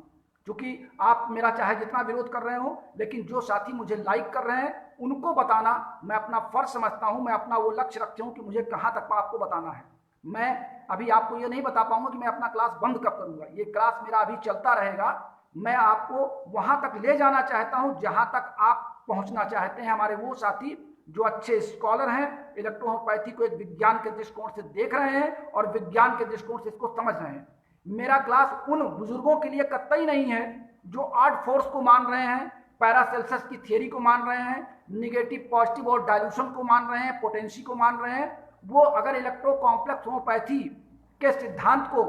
क्योंकि आप मेरा चाहे जितना विरोध कर रहे हो, लेकिन जो साथी मुझे लाइक कर रहे हैं उनको बताना मैं अपना फर्ज समझता हूँ, मैं अपना वो लक्ष्य रखती हूँ कि मुझे कहाँ तक आपको बताना है। मैं अभी आपको ये नहीं बता पाऊंगा कि मैं अपना क्लास बंद कब करूंगा, ये क्लास मेरा अभी चलता रहेगा। मैं आपको वहां तक ले जाना चाहता हूं जहां तक आप पहुंचना चाहते हैं। हमारे वो साथी जो अच्छे स्कॉलर हैं, इलेक्ट्रोहोम्योपैथी को एक विज्ञान के दृष्टिकोण से देख रहे हैं और विज्ञान के दृष्टिकोण से इसको समझ रहे हैं। मेरा क्लास उन बुजुर्गों के लिए कतई नहीं है जो आर्ट फोर्स को मान रहे हैं पैरासेल्सियस की थियरी को मान रहे हैं, निगेटिव पॉजिटिव और डाइल्यूशन को मान रहे हैं, पोटेंसी को मान रहे हैं, वो अगर इलेक्ट्रो कॉम्प्लेक्स होम्योपैथी के सिद्धांत को,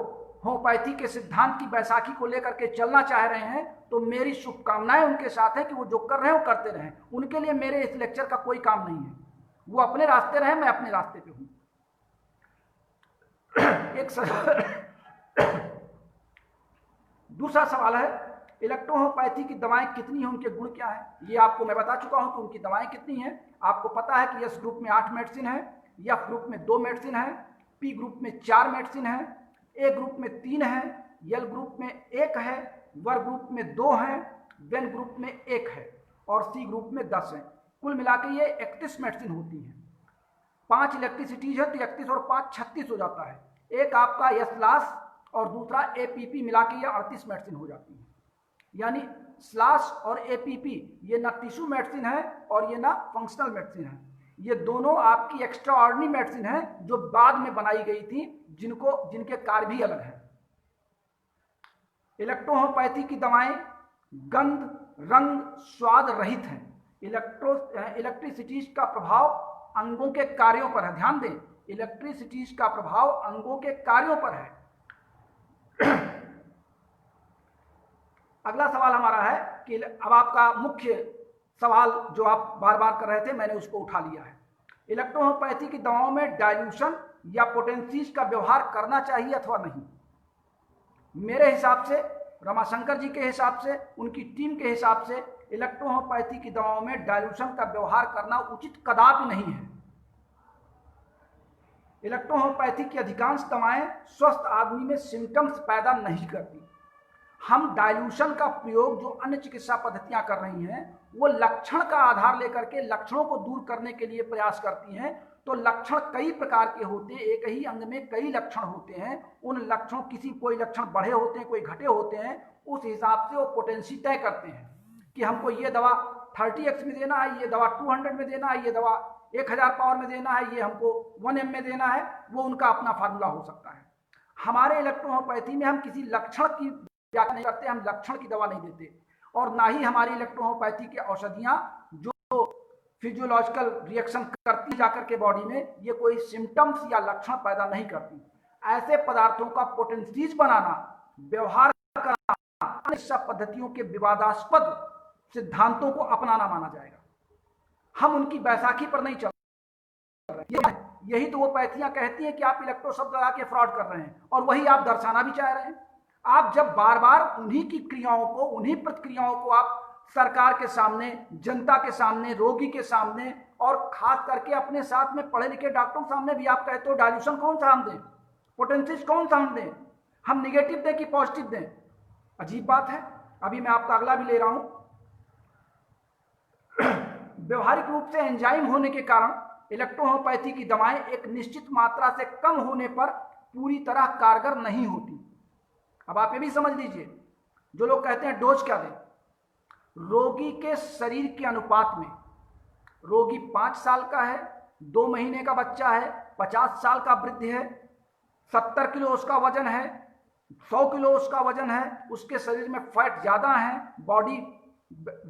होम्योपैथी के सिद्धांत की बैसाखी को लेकर के चलना चाह रहे हैं, तो मेरी शुभकामनाएं उनके साथ है कि वो जो कर रहे हैं वो करते रहें। उनके लिए मेरे इस लेक्चर का कोई काम नहीं है, वो अपने रास्ते रहे, मैं अपने रास्ते पे हूं। दूसरा सवाल है इलेक्ट्रो होम्योपैथी की दवाएं कितनी हैं, उनके गुण क्या है। ये आपको मैं बता चुका हूं कि उनकी दवाएं कितनी हैं। आपको पता है कि एस ग्रुप में 8 मेडिसिन है, एफ ग्रुप में 2 मेडिसिन है, पी ग्रुप में 4 मेडिसिन है, ए ग्रुप में 3 है, एल ग्रुप में 1 है, वर ग्रुप में 2 है, वेन ग्रुप में 1 है और सी ग्रुप में 10 है। कुल मिला के ये 31 मेडिसिन होती हैं। 5 इलेक्ट्रिसिटीज है तो 31 और 5 36 हो जाता है। एक आपका एस लास और दूसरा एपीपी मिला के ये 38 मेडिसिन हो जाती है। यानी स्लास और एपीपी ये ना टिश्यू मेडिसिन है और ये ना फंक्शनल मेडिसिन है, ये दोनों आपकी एक्स्ट्रा ऑर्डिनरी मेडिसिन है जो बाद में बनाई गई थी, जिनके कार्य भी अलग हैं। इलेक्ट्रो होम्योपैथी की दवाएं गंध, रंग, स्वाद रहित हैं। इलेक्ट्रिसिटीज का प्रभाव अंगों के कार्यों पर है। ध्यान दें, इलेक्ट्रिसिटीज का प्रभाव अंगों के कार्यों पर है। अगला सवाल हमारा है कि अब आपका मुख्य सवाल जो आप बार बार कर रहे थे, मैंने उसको उठा लिया है। इलेक्ट्रो होम्योपैथी की दवाओं में डाइल्यूशन या पोटेंसीज का व्यवहार करना चाहिए अथवा नहीं। मेरे हिसाब से, रमाशंकर जी के हिसाब से, उनकी टीम के हिसाब से इलेक्ट्रो होम्योपैथी की दवाओं में डाइल्यूशन का व्यवहार करना उचित कदापि नहीं है। इलेक्ट्रो होम्योपैथी की अधिकांश दवाएं स्वस्थ आदमी में सिम्टम्स पैदा नहीं करती। हम डाइल्यूशन का प्रयोग जो अन्य चिकित्सा पद्धतियां कर रही हैं वो लक्षण का आधार लेकर के लक्षणों को दूर करने के लिए प्रयास करती हैं। तो लक्षण कई प्रकार के होते हैं, एक ही अंग में कई लक्षण होते हैं। उन लक्षणों, कोई लक्षण बढ़े होते हैं, कोई घटे होते हैं, उस हिसाब से वो पोटेंसी तय करते हैं कि हमको ये दवा 30x में देना है, ये दवा 200 में देना है, ये दवा 1000 पावर में देना है, ये हमको 1m में देना है। वो उनका अपना फार्मूला हो सकता है। हमारे इलेक्ट्रो होम्योपैथी में हम किसी लक्षण की व्याख्या नहीं करते, हम लक्षण की दवा नहीं देते, और ना ही हमारी इलेक्ट्रो होम्योपैथी की औषधियां जो फिजियोलॉजिकल रिएक्शन करती जाकर के बॉडी में, ये कोई सिम्टम्स या लक्षण पैदा नहीं करती। ऐसे पदार्थों का पोटेंसीज बनाना, व्यवहार करना सब पद्धतियों के विवादास्पद सिद्धांतों को अपनाना माना जाएगा। हम उनकी बैसाखी पर नहीं चल रहे। यही तो वो पैथियां कहती हैं कि आप इलेक्ट्रो शब्द लगा के फ्रॉड कर रहे हैं, और वही आप दर्शाना भी चाह रहे हैं। आप जब बार बार उन्हीं की क्रियाओं को, उन्हीं प्रतिक्रियाओं को आप सरकार के सामने, जनता के सामने, रोगी के सामने और खास करके अपने साथ में पढ़े लिखे डॉक्टरों के सामने भी आप कहते हो डाइल्यूशन कौन सा हम दें, पोटेंसीज कौन सा हम दें, हम निगेटिव दें कि पॉजिटिव दें। अजीब बात है। अभी मैं आपका अगला भी ले रहा हूं। व्यवहारिक रूप से एंजाइम होने के कारण इलेक्ट्रो होम्योपैथी की दवाएं एक निश्चित मात्रा से कम होने पर पूरी तरह कारगर नहीं होती। अब आप ये भी समझ लीजिए, जो लोग कहते हैं डोज क्या दें, रोगी के शरीर के अनुपात में, रोगी 5 साल का है, 2 महीने का बच्चा है, 50 साल का वृद्ध है, 70 किलो उसका वजन है, 100 किलो उसका वजन है, उसके शरीर में फैट ज्यादा है, बॉडी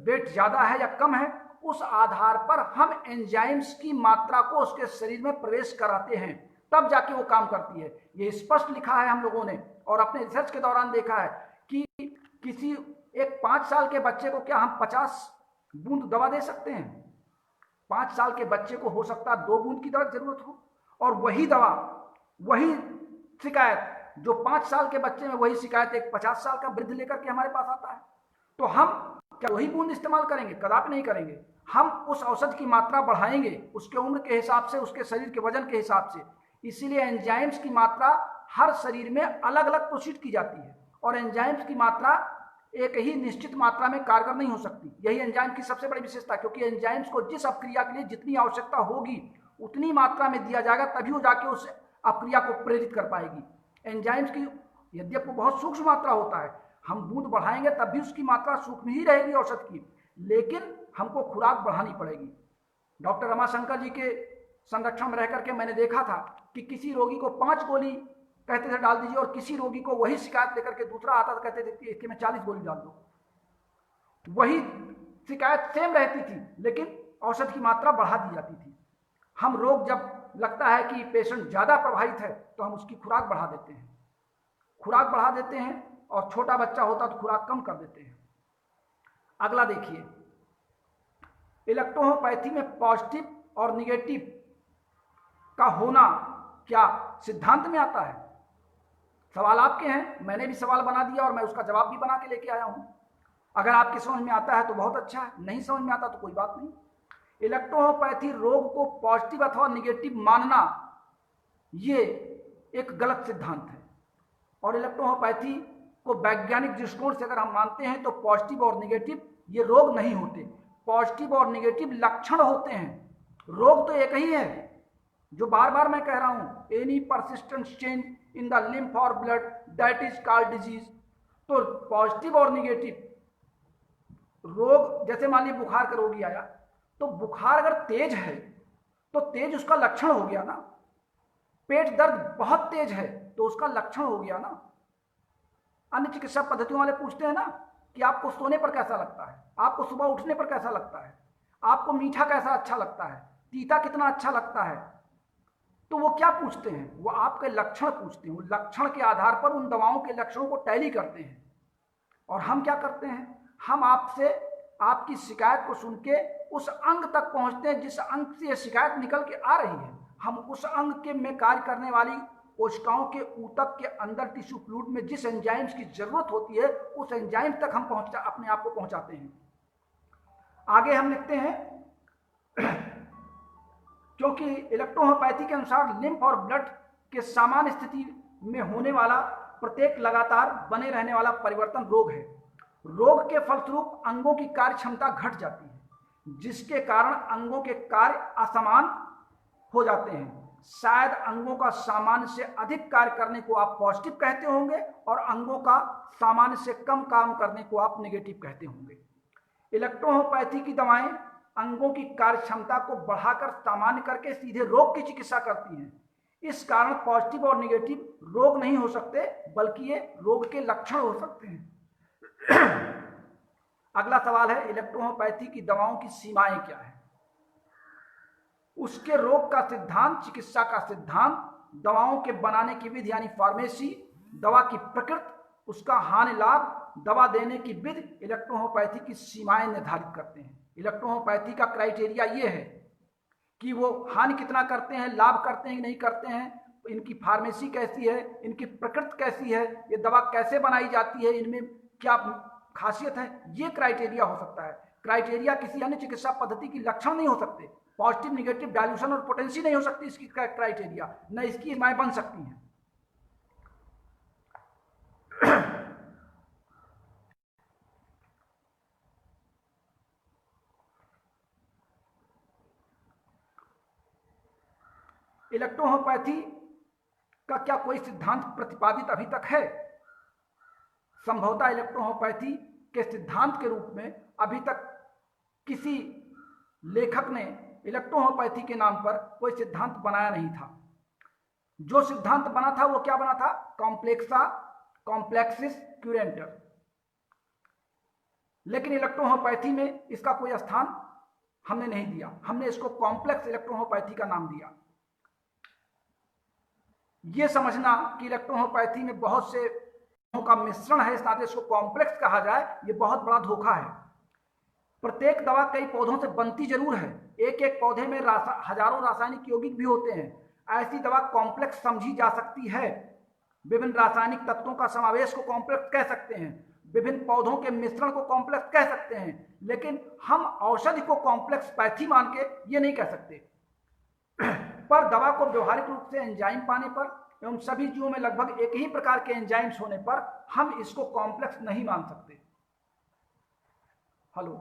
वेट ज्यादा है या कम है, उस आधार पर हम एंजाइम्स की मात्रा को उसके शरीर में प्रवेश कराते हैं, तब जाके वो काम करती है। ये स्पष्ट लिखा है हम लोगों ने, और अपने रिसर्च के दौरान देखा है कि किसी एक 5 साल के बच्चे को क्या हम 50 बूंद दवा दे सकते हैं? 5 साल के बच्चे को हो सकता है 2 बूंद की दवा की जरूरत हो, और वही दवा, वही शिकायत जो 5 साल के बच्चे में, वही शिकायत एक 50 साल का वृद्ध लेकर के हमारे पास आता है। तो हम क्या वही बूंद इस्तेमाल करेंगे? कदापि नहीं करेंगे। हम उस औषध की मात्रा बढ़ाएंगे उसके उम्र के हिसाब से, उसके शरीर के वजन के हिसाब से। इसीलिए एंजाइम्स की मात्रा हर शरीर में अलग अलग प्रोसीड की जाती है, और एंजाइम्स की मात्रा एक ही निश्चित मात्रा में कारगर नहीं हो सकती। यही एंजाइम की सबसे बड़ी विशेषता, क्योंकि एंजाइम्स को जिस अपक्रिया के लिए जितनी आवश्यकता होगी उतनी मात्रा में दिया जाएगा, तभी वो जाके उस अपक्रिया को प्रेरित कर पाएगी। एंजाइम्स की यद्यपि बहुत सूक्ष्म मात्रा होता है, हम बूंद बढ़ाएंगे तब भी उसकी मात्रा सूक्ष्म ही रहेगी औषध की, लेकिन हमको खुराक बढ़ानी पड़ेगी। डॉक्टर रमाशंकर जी के संरक्षण में रह करके मैंने देखा था कि किसी रोगी को 5 गोली कहते थे डाल दीजिए, और किसी रोगी को वही शिकायत लेकर के दूसरा आता था, कहते थे कि इसके में 40 गोली डाल दो। वही शिकायत सेम रहती थी, लेकिन औषध की मात्रा बढ़ा दी जाती थी। हम रोग जब लगता है कि पेशेंट ज़्यादा प्रभावित है तो हम उसकी खुराक बढ़ा देते हैं, और छोटा बच्चा होता तो खुराक कम कर देते हैं। अगला देखिए, इलेक्ट्रोहोम्योपैथी में पॉजिटिव और निगेटिव का होना क्या सिद्धांत में आता है? सवाल आपके हैं, मैंने भी सवाल बना दिया और मैं उसका जवाब भी बना के लेके आया हूं। अगर आपके समझ में आता है तो बहुत अच्छा है, नहीं समझ में आता तो कोई बात नहीं। इलेक्ट्रोहोम्योपैथी रोग को पॉजिटिव अथवा निगेटिव मानना ये एक गलत सिद्धांत है, और इलेक्ट्रोहोम्योपैथी को वैज्ञानिक दृष्टिकोण से अगर हम मानते हैं तो पॉजिटिव और निगेटिव ये रोग नहीं होते, पॉजिटिव और निगेटिव लक्षण होते हैं। रोग तो एक ही है, जो बार बार मैं कह रहा हूं, any persistent change in the lymph और blood that is called disease. तो पॉजिटिव और निगेटिव रोग, जैसे मान लीजिए बुखार का रोगी आया, तो बुखार अगर तेज है तो तेज उसका लक्षण हो गया ना। पेट दर्द बहुत तेज है तो उसका लक्षण हो गया ना। अन्य चिकित्सा पद्धतियों वाले पूछते हैं ना कि आपको सोने पर कैसा लगता है, आपको सुबह उठने पर कैसा लगता है, आपको मीठा कैसा अच्छा लगता है, तीता कितना अच्छा लगता है, तो वो क्या पूछते हैं? वो आपके लक्षण पूछते हैं। वो लक्षण के आधार पर उन दवाओं के लक्षणों को टैली करते हैं। और हम क्या करते हैं? हम आपसे आपकी शिकायत को सुन के उस अंग तक पहुंचते हैं जिस अंग से ये शिकायत निकल के आ रही है। हम उस अंग के में कार्य करने वाली कोशिकाओं के ऊतक के अंदर टिश्यू फ्लूइड में जिस एंजाइम्स की जरूरत होती है उस एंजाइम तक हम अपने आप को पहुंचाते हैं। आगे हम लिखते हैं, क्योंकि इलेक्ट्रोहोम्योपैथी के अनुसार लिम्फ और ब्लड के सामान्य स्थिति में होने वाला प्रत्येक लगातार बने रहने वाला परिवर्तन रोग है। रोग के फलस्वरूप अंगों की कार्य क्षमता घट जाती है, जिसके कारण अंगों के कार्य असमान हो जाते हैं। शायद अंगों का सामान्य से अधिक कार्य करने को आप पॉजिटिव कहते होंगे और अंगों का सामान्य से कम काम करने को आप नेगेटिव कहते होंगे। इलेक्ट्रोहोम्योपैथी की दवाएं अंगों की कार्य क्षमता को बढ़ाकर सामान्य करके सीधे रोग की चिकित्सा करती हैं। इस कारण पॉजिटिव और नेगेटिव रोग नहीं हो सकते, बल्कि ये रोग के लक्षण हो सकते हैं। अगला सवाल है, इलेक्ट्रोहोम्योपैथी की दवाओं की सीमाएं क्या है? उसके रोग का सिद्धांत, चिकित्सा का सिद्धांत, दवाओं के बनाने की विधि यानी फार्मेसी, दवा की प्रकृति, उसका हानि लाभ, दवा देने की विधि इलेक्ट्रोहोम्योपैथी की सीमाएं निर्धारित करते हैं। इलेक्ट्रोहोम्योपैथी का क्राइटेरिया ये है कि वो हानि कितना करते हैं, लाभ करते हैं कि नहीं करते हैं, इनकी फार्मेसी कैसी है, इनकी प्रकृति कैसी है, ये दवा कैसे बनाई जाती है, इनमें क्या खासियत है, ये क्राइटेरिया हो सकता है। क्राइटेरिया किसी अन्य चिकित्सा पद्धति की लक्षण नहीं हो सकते। पॉजिटिव, निगेटिव, डायल्यूशन और पोटेंसी नहीं हो सकती इसकी क्राइटेरिया, न इसकी सीमाएं बन सकती हैं। इलेक्ट्रोहोम्योपैथी का क्या कोई सिद्धांत प्रतिपादित अभी तक है? संभवतः इलेक्ट्रोहोम्योपैथी के सिद्धांत के रूप में अभी तक किसी लेखक ने इलेक्ट्रोहोम्योपैथी के नाम पर कोई सिद्धांत बनाया नहीं था। जो सिद्धांत बना था वो क्या बना था? कॉम्प्लेक्सिस क्यूरेंटर। लेकिन इलेक्ट्रोहोम्योपैथी में इसका कोई स्थान हमने नहीं दिया, हमने इसको कॉम्प्लेक्स इलेक्ट्रोहोम्योपैथी का नाम दिया। ये समझना कि इलेक्ट्रोहोम्योपैथी में बहुत से का मिश्रण है, इस नाते इसको कॉम्प्लेक्स कहा जाए, ये बहुत बड़ा धोखा है। प्रत्येक दवा कई पौधों से बनती जरूर है, एक एक पौधे में हजारों रासायनिक यौगिक भी होते हैं। ऐसी दवा कॉम्प्लेक्स समझी जा सकती है। विभिन्न रासायनिक तत्वों का समावेश को कॉम्प्लेक्स कह सकते हैं, विभिन्न पौधों के मिश्रण को कॉम्प्लेक्स कह सकते हैं, लेकिन हम औषधि को कॉम्प्लेक्स पैथी मान के ये नहीं कह सकते। पर दवा को व्यवहारिक रूप से एंजाइम पाने पर एवं सभी जीवों में लगभग एक ही प्रकार के एंजाइम्स होने पर हम इसको कॉम्प्लेक्स नहीं मान सकते। हेलो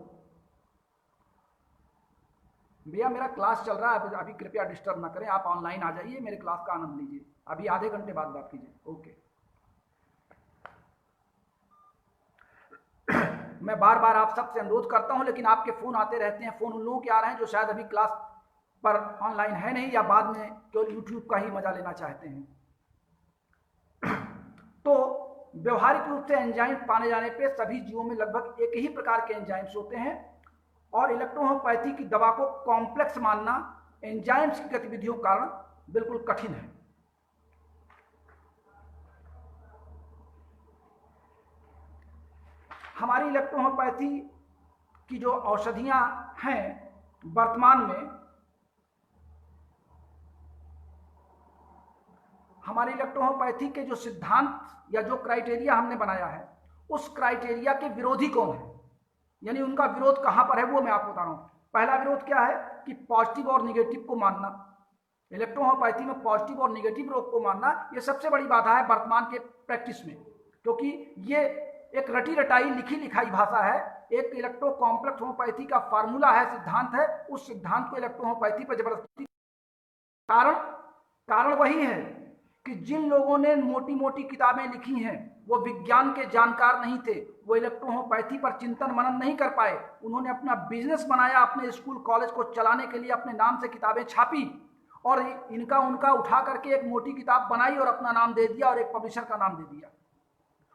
भैया, मेरा क्लास चल रहा है, अभी कृपया डिस्टर्ब ना करें, आप ऑनलाइन आ जाइए, मेरे क्लास का आनंद लीजिए। अभी आधे घंटे बाद बात कीजिए। ओके। मैं बार बार आप सबसे अनुरोध करता हूं, लेकिन आपके फोन आते रहते हैं। फोन उन लोगों के आ रहे हैं जो शायद अभी क्लास पर ऑनलाइन है नहीं, या बाद में केवल यूट्यूब का ही मजा लेना चाहते हैं। तो व्यवहारिक रूप से एंजाइम पाने जाने पे सभी जीवों में लगभग एक ही प्रकार के एंजाइम्स होते हैं, और इलेक्ट्रोहोम्योपैथी की दवा को कॉम्प्लेक्स मानना एंजाइम्स की गतिविधियों के कारण बिल्कुल कठिन है। हमारी इलेक्ट्रोहोम्योपैथी की जो औषधियां हैं वर्तमान में, हमारी इलेक्ट्रोहोम्योपैथी के जो सिद्धांत या जो क्राइटेरिया हमने बनाया है, उस क्राइटेरिया के विरोधी कौन है, यानी उनका विरोध कहां पर है, वो मैं आपको बता रहा हूं। पहला विरोध क्या है कि पॉजिटिव और निगेटिव को मानना। इलेक्ट्रोहोम्योपैथी में पॉजिटिव और निगेटिव रोग को मानना ये सबसे बड़ी बाधा है वर्तमान के प्रैक्टिस में, क्योंकि ये एक रटी रटाई लिखी लिखाई भाषा है। एक इलेक्ट्रो कॉम्प्लेक्स होम्योपैथी का फार्मूला है, सिद्धांत है, उस सिद्धांत को इलेक्ट्रोहोम्योपैथी पर जबरदस्ती कारण वही है कि जिन लोगों ने मोटी मोटी किताबें लिखी हैं वो विज्ञान के जानकार नहीं थे, वो इलेक्ट्रोहोम्योपैथी पर चिंतन मनन नहीं कर पाए। उन्होंने अपना बिजनेस बनाया, अपने स्कूल कॉलेज को चलाने के लिए अपने नाम से किताबें छापी और इनका उनका उठा करके एक मोटी किताब बनाई और अपना नाम दे दिया और एक पब्लिशर का नाम दे दिया।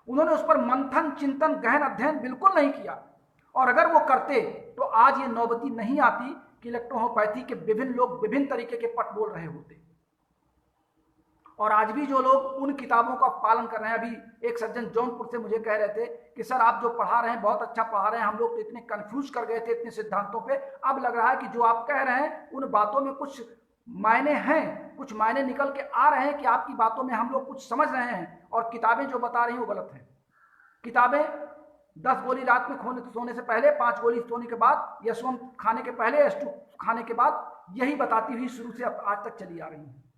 उन्होंने उस पर मंथन चिंतन गहन अध्ययन बिल्कुल नहीं किया, और अगर वो करते तो आज ये नौबती नहीं आती कि इलेक्ट्रोहोम्योपैथी के विभिन्न लोग विभिन्न तरीके के पट बोल रहे होते। और आज भी जो लोग उन किताबों का पालन कर रहे हैं, अभी एक सज्जन जौनपुर से मुझे कह रहे थे कि सर आप जो पढ़ा रहे हैं बहुत अच्छा पढ़ा रहे हैं, हम लोग तो इतने कंफ्यूज कर गए थे इतने सिद्धांतों पे, अब लग रहा है कि जो आप कह रहे हैं उन बातों में कुछ मायने हैं, कुछ मायने निकल के आ रहे हैं कि आपकी बातों में हम लोग कुछ समझ रहे हैं, और किताबें जो बता रही हैं वो गलत है। किताबें 10 गोली रात में सोने से पहले, 5 गोली सोने के बाद, या सोन खाने के पहले, या खाने के बाद, यही बताती हुई शुरू से अब आज तक चली आ रही है।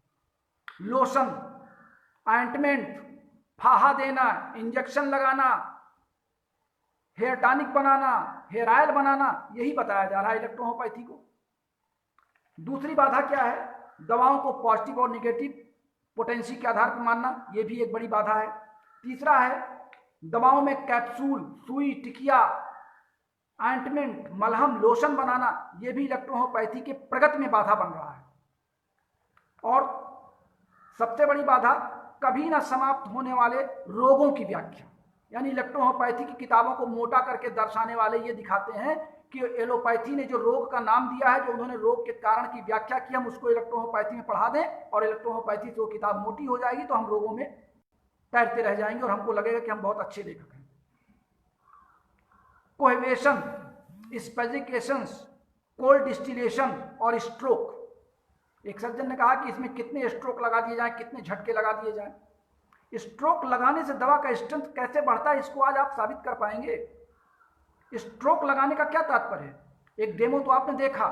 लोशन, ऑइंटमेंट, फाहा देना, इंजेक्शन लगाना, हेयर टॉनिक बनाना, हेयर ऑयल बनाना, यही बताया जा रहा है इलेक्ट्रोहोम्योपैथी को। दूसरी बाधा क्या है? दवाओं को पॉजिटिव और निगेटिव पोटेंसी के आधार पर मानना, यह भी एक बड़ी बाधा है। तीसरा है दवाओं में कैप्सूल, सुई, टिकिया, ऑइंटमेंट, मलहम, लोशन बनाना, यह भी इलेक्ट्रोहोम्योपैथी के प्रगति में बाधा बन रहा है। और सबसे बड़ी बाधा कभी ना समाप्त होने वाले रोगों की व्याख्या, यानी इलेक्ट्रोहोम्योपैथी की किताबों को मोटा करके दर्शाने वाले ये दिखाते हैं कि एलोपैथी ने जो रोग का नाम दिया है, जो उन्होंने रोग के कारण की व्याख्या की, हम उसको इलेक्ट्रोहोम्योपैथी में पढ़ा दें और इलेक्ट्रोहोम्योपैथी से वो किताब मोटी हो जाएगी तो हम रोगों में तैरते रह जाएंगे और हमको लगेगा कि हम बहुत अच्छे लेखक हैं। कोहेवेशन, स्पेजिकेशंस, कोल्ड डिस्टिलेशन और स्ट्रोक। एक सज्जन ने कहा कि इसमें कितने स्ट्रोक लगा दिए जाएं, कितने झटके लगा दिए जाएं। स्ट्रोक लगाने से दवा का स्ट्रेंथ कैसे बढ़ता है, इसको आज आप साबित कर पाएंगे। स्ट्रोक लगाने का क्या तात्पर्य है? एक डेमो तो आपने देखा,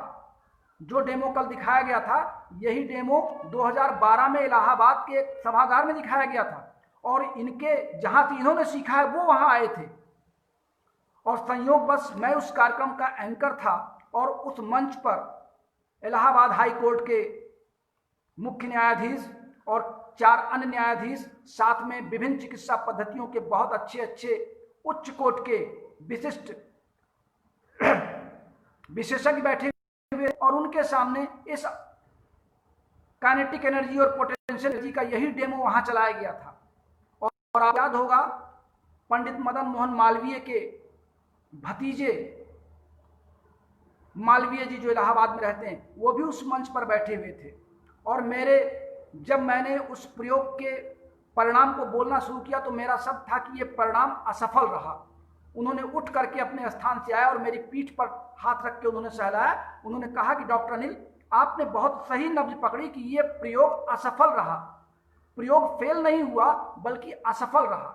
जो डेमो कल दिखाया गया था, यही डेमो 2012 में इलाहाबाद के एक सभागार में दिखाया गया था, और इनके जहां से इन्होंने सीखा है वो वहां आए थे, और संयोगवश मैं उस कार्यक्रम का एंकर था, और उस मंच पर इलाहाबाद हाई कोर्ट के मुख्य न्यायाधीश और 4 अन्य न्यायाधीश, साथ में विभिन्न चिकित्सा पद्धतियों के बहुत अच्छे अच्छे उच्च कोर्ट के विशिष्ट विशेषज्ञ बैठे हुए, और उनके सामने इस काइनेटिक एनर्जी और पोटेंशियल एनर्जी का यही डेमो वहां चलाया गया था। और आप याद होगा पंडित मदन मोहन मालवीय के भतीजे मालवीय जी जो इलाहाबाद में रहते हैं, वो भी उस मंच पर बैठे हुए थे। और जब मैंने उस प्रयोग के परिणाम को बोलना शुरू किया तो मेरा शब्द था कि ये परिणाम असफल रहा। उन्होंने उठ करके अपने स्थान से आया और मेरी पीठ पर हाथ रख के उन्होंने सहलाया। उन्होंने कहा कि डॉक्टर अनिल, आपने बहुत सही नब्ज पकड़ी कि ये प्रयोग असफल रहा। प्रयोग फेल नहीं हुआ बल्कि असफल रहा,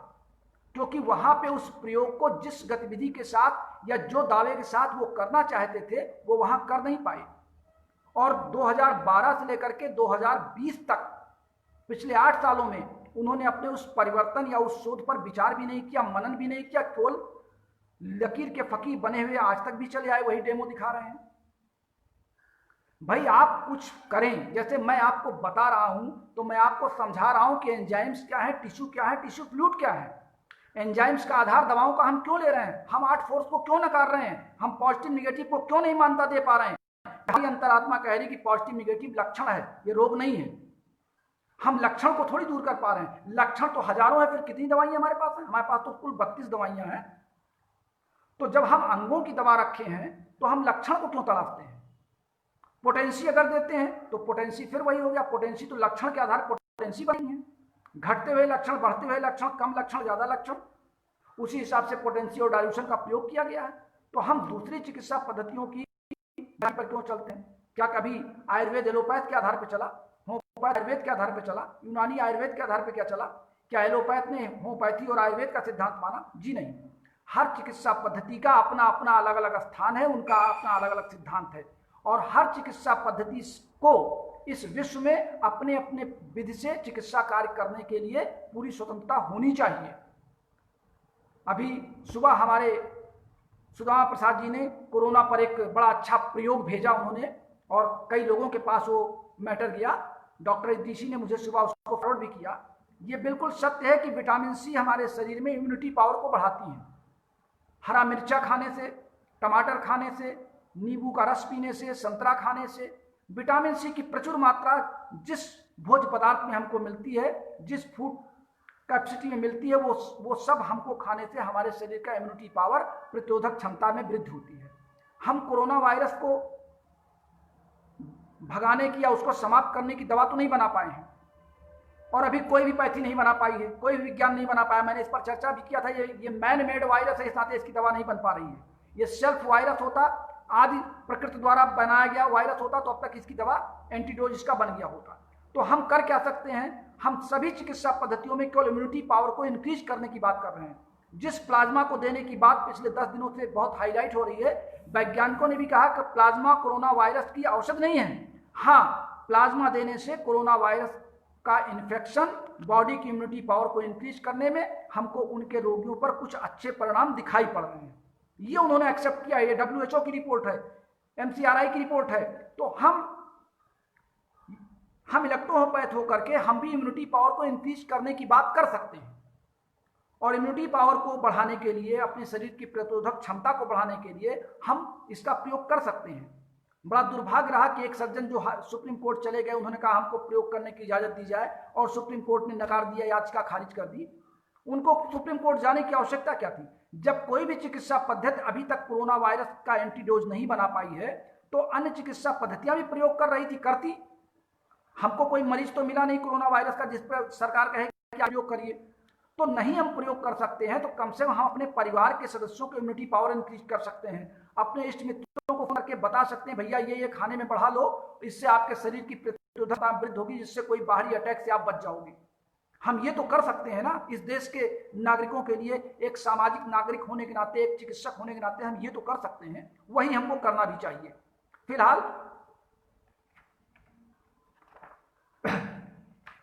क्योंकि वहां पे उस प्रयोग को जिस गतिविधि के साथ या जो दावे के साथ वो करना चाहते थे वो वहां कर नहीं पाए। और 2012 से लेकर के 2020 तक, पिछले 8 सालों में उन्होंने अपने उस परिवर्तन या उस शोध पर विचार भी नहीं किया, मनन भी नहीं किया, केवल लकीर के फकीर बने हुए आज तक भी चले आए, वही डेमो दिखा रहे हैं। भाई आप कुछ करें, जैसे मैं आपको बता रहा हूं तो मैं आपको समझा रहा हूं कि एंजाइम्स क्या है, टिश्यू क्या है, टिश्यू फ्लूइड क्या है। एंजाइम्स का आधार दवाओं का हम क्यों ले रहे हैं, हम 8 फोर्स को क्यों नकार रहे हैं, हम पॉजिटिव निगेटिव को क्यों नहीं मान्यता दे पा रहे हैं। अंतरात्मा कह रही कि पॉजिटिव निगेटिव लक्षण है, ये रोग नहीं है। हम लक्षण को थोड़ी दूर कर पा रहे हैं, लक्षण तो हजारों है, फिर कितनी दवाइयां हमारे पास है? हमारे पास तो कुल 32 दवाइयां हैं। तो जब हम अंगों की दवा रखे हैं तो हम लक्षण को क्यों तलाशते हैं? पोटेंसी अगर देते हैं तो पोटेंसी फिर वही हो गया, पोटेंसी तो लक्षण के आधार पर पोटेंसी बनी है, घटते हुए लक्षण, बढ़ते हुए लक्षण, कम लक्षण, ज्यादा लक्षण, उसी हिसाब से पोटेंसी और डायल्यूशन का प्रयोग किया गया है। तो हम दूसरी चिकित्सा पद्धतियों की पर क्यों चलते हैं? क्या कभी आयुर्वेद एलोपैथ के आधार पर चला, होम्योपैथ आयुर्वेद के आधार पर चला, यूनानी आयुर्वेद के आधार पर क्या चला? क्या एलोपैथ ने होम्योपैथी और आयुर्वेद का सिद्धांत माना? जी नहीं। हर चिकित्सा पद्धति का अपना अपना अलग अलग स्थान है, उनका अपना अलग अलग सिद्धांत है, और हर चिकित्सा पद्धति को इस विश्व में अपने अपने विधि से चिकित्सा कार्य करने के लिए पूरी स्वतंत्रता होनी चाहिए। अभी सुबह हमारे सुदामा प्रसाद जी ने कोरोना पर एक बड़ा अच्छा प्रयोग भेजा उन्होंने, और कई लोगों के पास वो मैटर गया। डॉक्टर डीसी ने मुझे सुबह उसको फॉरवर्ड भी किया। ये बिल्कुल सत्य है कि विटामिन सी हमारे शरीर में इम्यूनिटी पावर को बढ़ाती है। हरा मिर्चा खाने से, टमाटर खाने से, नींबू का रस पीने से, संतरा खाने से विटामिन सी की प्रचुर मात्रा जिस भोज्य पदार्थ में हमको मिलती है, जिस फूड कैपेसिटी में मिलती है, वो सब हमको खाने से हमारे शरीर का इम्यूनिटी पावर, प्रतिरोधक क्षमता में वृद्धि होती है। हम कोरोना वायरस को भगाने की या उसको समाप्त करने की दवा तो नहीं बना पाए हैं, और अभी कोई भी पैथी नहीं बना पाई है, कोई भी विज्ञान नहीं बना पाया। मैंने इस पर चर्चा भी किया था। ये मैन मेड वायरस है, इस नाते इसकी दवा नहीं बन पा रही है। ये सेल्फ वायरस होता, आदि प्रकृति द्वारा बनाया गया वायरस होता, तो अब तक इसकी दवा एंटीडोज इसका बन गया होता। तो हम कर क्या सकते हैं? हम सभी चिकित्सा पद्धतियों में केवल इम्यूनिटी पावर को इंक्रीज करने की बात कर रहे हैं। जिस प्लाज्मा को देने की बात पिछले 10 दिनों से बहुत हाईलाइट हो रही है, वैज्ञानिकों ने भी कहा कि प्लाज्मा कोरोना वायरस की औषध नहीं है। हाँ, प्लाज्मा देने से कोरोना वायरस का इन्फेक्शन, बॉडी की इम्यूनिटी पावर को इंक्रीज करने में हमको उनके रोगियों पर कुछ अच्छे परिणाम दिखाई पड़ रहे हैं। ये उन्होंने एक्सेप्ट किया। ये WHO की रिपोर्ट है, MCRI की रिपोर्ट है। तो हम इलेक्ट्रोहोम्योपैथ होकर के हम भी इम्यूनिटी पावर को इंक्रीज करने की बात कर सकते हैं, और इम्यूनिटी पावर को बढ़ाने के लिए, अपने शरीर की प्रतिरोधक क्षमता को बढ़ाने के लिए हम इसका प्रयोग कर सकते हैं। बड़ा दुर्भाग्य रहा कि एक सज्जन जो सुप्रीम कोर्ट चले गए, उन्होंने कहा हमको प्रयोग करने की इजाजत दी जाए, और सुप्रीम कोर्ट ने नकार दिया, याचिका खारिज कर दी। उनको सुप्रीम कोर्ट जाने की आवश्यकता क्या थी? जब कोई भी चिकित्सा पद्धति अभी तक कोरोना वायरस का एंटीडोज नहीं बना पाई है, तो अन्य चिकित्सा पद्धतियां भी प्रयोग कर रही थी, करती। हमको कोई मरीज तो मिला नहीं कोरोना वायरस का जिस पर सरकार कहे कि आप प्रयोग करिए। तो नहीं हम प्रयोग कर सकते हैं, तो कम से कम हम अपने परिवार के सदस्यों की इम्यूनिटी पावर इंक्रीज कर सकते हैं। अपने इष्ट मित्रों को करके बता सकते हैं, भैया ये खाने में बढ़ा लो, इससे आपके शरीर की प्रतिरोधकता वृद्धि होगी, जिससे कोई बाहरी अटैक से आप बच जाओगे। हम ये तो कर सकते हैं ना। इस देश के नागरिकों के लिए, एक सामाजिक नागरिक होने के नाते, एक चिकित्सक होने के नाते हम ये तो कर सकते हैं, वही हमको करना भी चाहिए। फिलहाल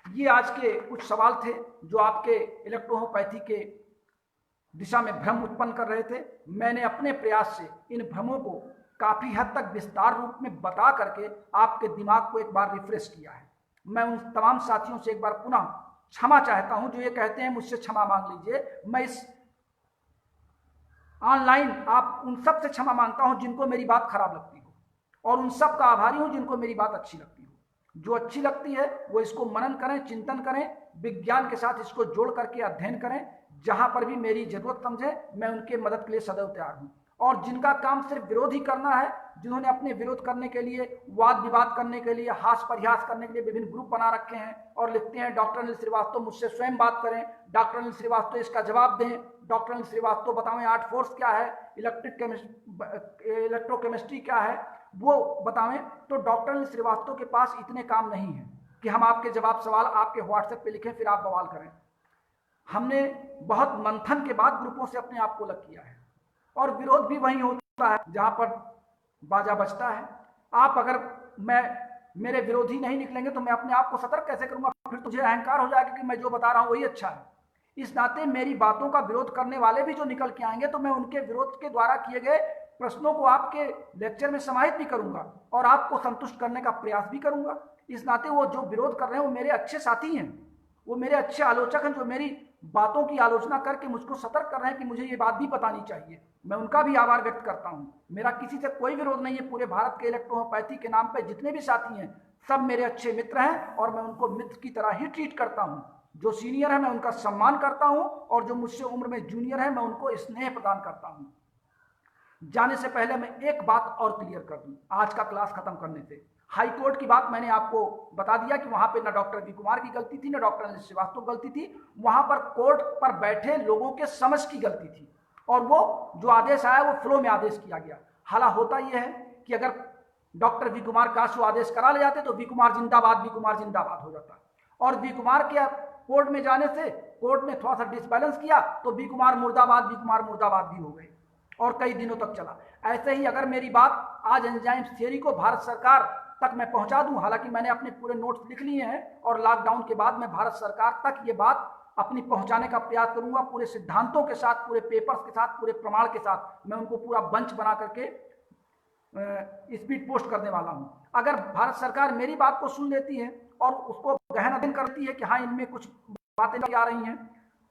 ये आज के कुछ सवाल थे जो आपके इलेक्ट्रोहोम्योपैथी के दिशा में भ्रम उत्पन्न कर रहे थे। मैंने अपने प्रयास से इन भ्रमों को काफी हद तक विस्तार रूप में बता करके आपके दिमाग को एक बार रिफ्रेश किया है। मैं उन तमाम साथियों से एक बार पुनः क्षमा चाहता हूं जो ये कहते हैं मुझसे क्षमा मांग लीजिए। मैं इस ऑनलाइन आप उन सब से क्षमा मांगता हूं जिनको मेरी बात खराब लगती हो, और उन सब का आभारी हूं जिनको मेरी बात अच्छी लगती हो। जो अच्छी लगती है वो इसको मनन करें, चिंतन करें, विज्ञान के साथ इसको जोड़ करके अध्ययन करें। जहां पर भी मेरी जरूरत समझे, मैं उनके मदद के लिए सदैव तैयार हूं। और जिनका काम सिर्फ विरोध ही करना है, जिन्होंने अपने विरोध करने के लिए, वाद विवाद करने के लिए, हास परिहास करने के लिए विभिन्न ग्रुप बना रखे हैं और लिखते हैं डॉक्टर अनिल श्रीवास्तव मुझसे स्वयं बात करें, डॉक्टर अनिल श्रीवास्तव इसका जवाब दें, डॉक्टर अनिल श्रीवास्तव बताएं आर्ट फोर्स क्या है, इलेक्ट्रोकेमिस्ट्री क्या है वो बताएं। तो डॉक्टर अनिल श्रीवास्तव के पास इतने काम नहीं है कि हम आपके जवाब सवाल आपके व्हाट्सएप पे लिखें फिर आप बवाल करें। हमने बहुत मंथन के बाद ग्रुपों से अपने आप को अलग किया है, और विरोध भी वहीं होता है जहां पर बाजा बजता है। आप अगर मेरे विरोधी नहीं निकलेंगे तो मैं अपने आप को सतर्क कैसे करूंगा? फिर तुझे अहंकार हो जाएगा कि मैं जो बता रहा हूं वही अच्छा है। इस नाते मेरी बातों का विरोध करने वाले भी जो निकल के आएंगे तो मैं उनके विरोध के द्वारा किए गए प्रश्नों को आपके लेक्चर में समाहित भी करूंगा और आपको संतुष्ट करने का प्रयास भी करूंगा। इस नाते वो जो विरोध कर रहे हैं वो मेरे अच्छे साथी हैं, वो मेरे अच्छे आलोचक हैं जो मेरी बातों की आलोचना करके मुझको सतर्क कर रहे हैं कि मुझे ये बात भी बतानी चाहिए। मैं उनका भी आभार व्यक्त करता हूं। मेरा किसी से कोई विरोध नहीं है। पूरे भारत के इलेक्ट्रोहोम्योपैथी के नाम पे जितने भी साथी हैं सब मेरे अच्छे मित्र हैं, और मैं उनको मित्र की तरह ही ट्रीट करता हूं। जो सीनियर है मैं उनका सम्मान करता हूं, और जो मुझसे उम्र में जूनियर है मैं उनको स्नेह प्रदान करता हूं। जाने से पहले मैं एक बात और क्लियर कर दूं आज का क्लास खत्म करने से। हाई कोर्ट की बात मैंने आपको बता दिया कि वहां पे ना डॉक्टर वी कुमार की गलती थी, ना डॉक्टर अनिल श्रीवास्तव की गलती थी, वहां पर कोर्ट पर बैठे लोगों के समझ की गलती थी, और वो जो आदेश आया वो फ्लो में आदेश किया गया। हालांकि होता यह है कि अगर डॉक्टर वी कुमार काश वो आदेश करा ले जाते तो वी कुमार जिंदाबाद हो जाता, और वी कुमार के कोर्ट में जाने से कोर्ट ने थोड़ा सा डिसबैलेंस किया तो वी कुमार मुर्दाबाद भी हो गए, और कई दिनों तक चला। ऐसे ही अगर मेरी बात आज एंजाइम थियरी को भारत सरकार तक मैं पहुंचा दूं, हालांकि मैंने अपने पूरे नोट्स लिख लिए हैं और लॉकडाउन के बाद मैं भारत सरकार तक ये बात अपनी पहुंचाने का प्रयास करूंगा, पूरे सिद्धांतों के साथ, पूरे पेपर्स के साथ, पूरे प्रमाण के साथ मैं उनको पूरा बंच बना करके स्पीड पोस्ट करने वाला हूं। अगर भारत सरकार मेरी बात को सुन लेती है और उसको गहन अध्ययन करती है कि हाँ इनमें कुछ बातें आ रही हैं,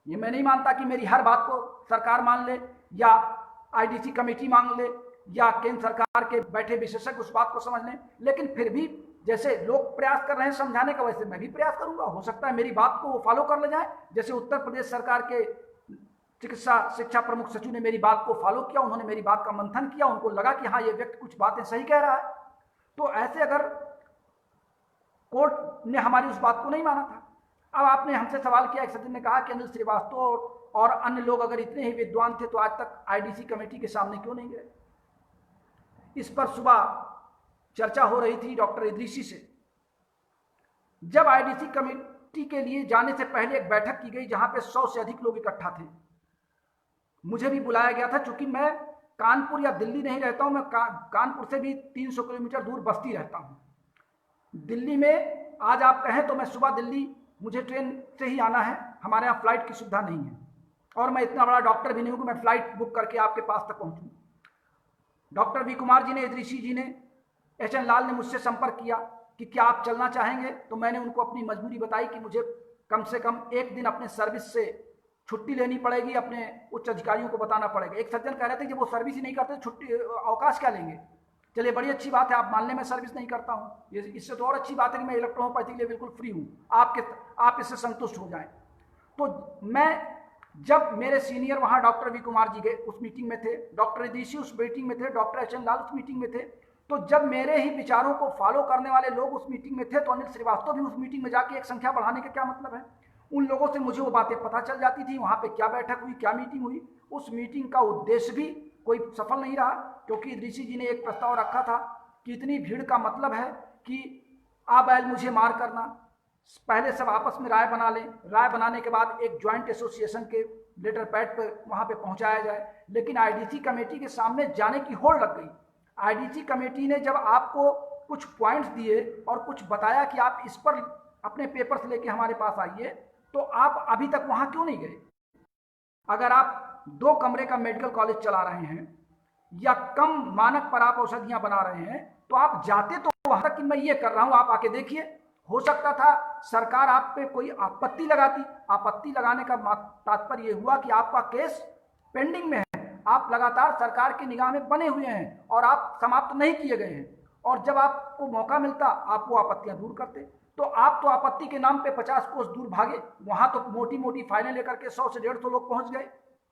ये मैं नहीं मानता कि मेरी हर बात को सरकार मान ले या आईडीसी कमेटी मान ले या केंद्र सरकार के बैठे विशेषज्ञ उस बात को समझ लें, लेकिन फिर भी जैसे लोग प्रयास कर रहे हैं समझाने का, वैसे मैं भी प्रयास करूंगा। हो सकता है मेरी बात को वो फॉलो कर ले जाए, जैसे उत्तर प्रदेश सरकार के चिकित्सा शिक्षा प्रमुख सचिव ने मेरी बात को फॉलो किया, उन्होंने मेरी बात का मंथन किया, उनको लगा कि हाँ ये व्यक्ति कुछ बातें सही कह रहा है। तो ऐसे अगर कोर्ट ने हमारी उस बात को नहीं माना था, अब आपने हमसे सवाल किया, एक सज्जन ने कहा कि अनिल श्रीवास्तव और अन्य लोग अगर इतने ही विद्वान थे तो आज तक आईडीसी कमेटी के सामने क्यों नहीं गए। इस पर सुबह चर्चा हो रही थी डॉक्टर इदरीसी से। जब आईडीसी कमेटी के लिए जाने से पहले एक बैठक की गई जहां पे 100 से अधिक लोग इकट्ठा थे, मुझे भी बुलाया गया था। चूंकि मैं कानपुर या दिल्ली नहीं रहता हूं, मैं कानपुर से भी 300 किलोमीटर दूर बस्ती रहता हूं। दिल्ली में आज आप कहें तो मैं सुबह दिल्ली मुझे ट्रेन से ही आना है, हमारे यहाँ फ्लाइट की सुविधा नहीं है, और मैं इतना बड़ा डॉक्टर भी नहीं हूं कि मैं फ्लाइट बुक करके आपके पास तक पहुंचूं। डॉक्टर वी कुमार जी ने, इदरीसी जी ने, एचएन लाल ने मुझसे संपर्क किया कि क्या आप चलना चाहेंगे, तो मैंने उनको अपनी मजबूरी बताई कि मुझे कम से कम एक दिन अपने सर्विस से छुट्टी लेनी पड़ेगी, अपने उच्च अधिकारियों को बताना पड़ेगा। एक सज्जन कह रहे थे कि वो सर्विस ही नहीं करते छुट्टी अवकाश क्या लेंगे। चलिए बड़ी अच्छी बात है, आप मान लें मैं सर्विस नहीं करता हूँ, इससे तो और अच्छी बात है कि मैं इलेक्ट्रोहोपैथी के लिए बिल्कुल फ्री हूँ, आप इससे संतुष्ट हो जाएं। तो मैं जब मेरे सीनियर वहाँ डॉक्टर वी कुमार जी गए उस मीटिंग में थे, डॉक्टर इदरीसी उस मीटिंग में थे, डॉक्टर एचएन लाल उस मीटिंग में थे, तो जब मेरे ही विचारों को फॉलो करने वाले लोग उस मीटिंग में थे तो अनिल श्रीवास्तव भी उस मीटिंग में जाके एक संख्या बढ़ाने का क्या मतलब है। उन लोगों से मुझे वो बातें पता चल जाती थी, वहाँ पे क्या बैठक हुई, क्या मीटिंग हुई। उस मीटिंग का उद्देश्य भी कोई सफल नहीं रहा, क्योंकि इदरीसी जी ने एक प्रस्ताव रखा था कि इतनी भीड़ का मतलब है कि आ बैल मुझे मार करना, पहले सब आपस में राय बना लें, राय बनाने के बाद एक ज्वाइंट एसोसिएशन के लेटर पैड पर वहाँ पे पहुँचाया जाए। लेकिन आईडीसी कमेटी के सामने जाने की होड़ लग गई। आईडीसी कमेटी ने जब आपको कुछ पॉइंट्स दिए और कुछ बताया कि आप इस पर अपने पेपर्स लेके हमारे पास आइए, तो आप अभी तक वहाँ क्यों नहीं गए। अगर आप 2 कमरे का मेडिकल कॉलेज चला रहे हैं या कम मानक पर आप औषधियाँ बना रहे हैं, तो आप जाते तो वहाँ तक कि मैं ये कर रहा हूँ, आप आके देखिए। हो सकता था सरकार आप पे कोई आपत्ति लगाती। आपत्ति लगाने का तात्पर्य ये हुआ कि आपका केस पेंडिंग में है, आप लगातार सरकार की निगाह में बने हुए हैं और आप समाप्त नहीं किए गए हैं, और जब आपको मौका मिलता आप वो आपत्तियां दूर करते। तो आप तो आपत्ति के नाम पे 50 कोस दूर भागे, वहां तो मोटी मोटी फाइलें लेकर के 100 से 150 लोग पहुंच गए,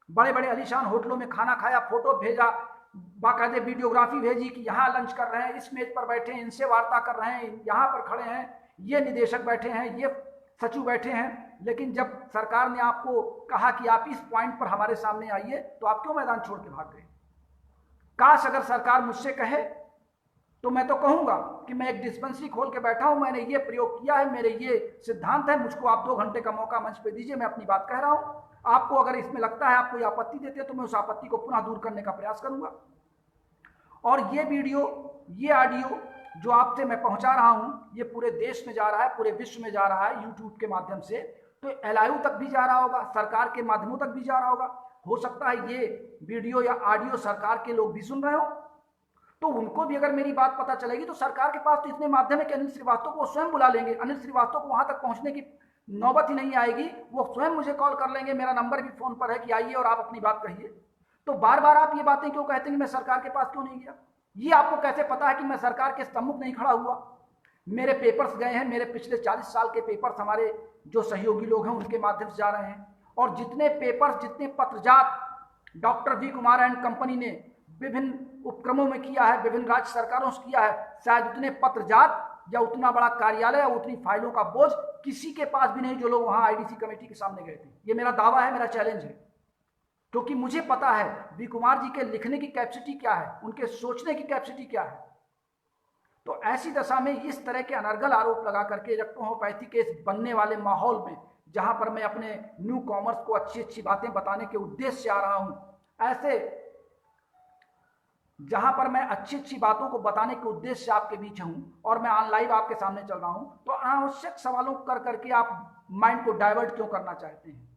बड़े बड़े आलीशान होटलों में खाना खाया, फोटो भेजा, बाकायदे वीडियोग्राफी भेजी कि यहाँ लंच कर रहे हैं, इस मेज पर बैठे हैं, इनसे वार्ता कर रहे हैं, यहाँ पर खड़े हैं, ये निदेशक बैठे हैं, ये सचिव बैठे हैं। लेकिन जब सरकार ने आपको कहा कि आप इस पॉइंट पर हमारे सामने आइए, तो आप क्यों मैदान छोड़ के भाग गए। काश अगर सरकार मुझसे कहे तो मैं तो कहूंगा कि मैं एक डिस्पेंसरी खोल के बैठा हूं, मैंने ये प्रयोग किया है, मेरे ये सिद्धांत है, मुझको आप 2 घंटे का मौका मंच पे दीजिए, मैं अपनी बात कह रहा हूं। आपको अगर इसमें लगता है आप कोई आपत्ति देते हैं तो मैं उस आपत्ति को पुनः दूर करने का प्रयास करूंगा। और ये वीडियो, ये ऑडियो जो आपसे मैं पहुंचा रहा हूं, ये पूरे देश में जा रहा है, पूरे विश्व में जा रहा है यूट्यूब के माध्यम से, तो एलआईयू तक भी जा रहा होगा, सरकार के माध्यमों तक भी जा रहा होगा। हो सकता है ये वीडियो या ऑडियो सरकार के लोग भी सुन रहे हो, तो उनको भी अगर मेरी बात पता चलेगी तो सरकार के पास तो इतने माध्यम है कि अनिल श्रीवास्तव को स्वयं बुला लेंगे। अनिल श्रीवास्तव को वहां तक पहुंचने की नौबत ही नहीं आएगी, वो स्वयं मुझे कॉल कर लेंगे, मेरा नंबर भी फोन पर है कि आइए और आप अपनी बात कहिए। तो बार बार आप ये बातें क्यों कहते हैं कि मैं सरकार के पास क्यों नहीं गया। ये आपको कैसे पता है कि मैं सरकार के सम्मुख नहीं खड़ा हुआ। मेरे पेपर्स गए हैं, मेरे पिछले 40 साल के पेपर्स हमारे जो सहयोगी लोग हैं उनके माध्यम से जा रहे हैं, और जितने पेपर्स, जितने पत्रजात doctor V Kumar and company ने विभिन्न उपक्रमों में किया है, विभिन्न राज्य सरकारों से किया है, शायद उतने पत्र जात या उतना बड़ा कार्यालय या उतनी फाइलों का बोझ किसी के पास भी नहीं जो लोग वहां आईडीसी कमेटी के सामने गए थे। ये मेरा दावा है, मेरा चैलेंज है, क्योंकि मुझे पता है वी कुमार जी के लिखने की कैपेसिटी क्या है, उनके सोचने की कैपेसिटी क्या है। तो ऐसी दशा में इस तरह के अनर्गल आरोप लगा करके इलेक्ट्रोहोम्योपैथी केस बनने वाले माहौल में, जहां पर मैं अपने न्यू कॉमर्स को अच्छी अच्छी बातें बताने के उद्देश्य से आ रहा हूं, ऐसे जहां पर मैं अच्छी अच्छी बातों को बताने के उद्देश्य से आपके बीच हूं और मैं ऑन लाइव आपके सामने चल रहा हूं, तो अनावश्यक सवालों कर करके आप माइंड को डाइवर्ट क्यों करना चाहते हैं?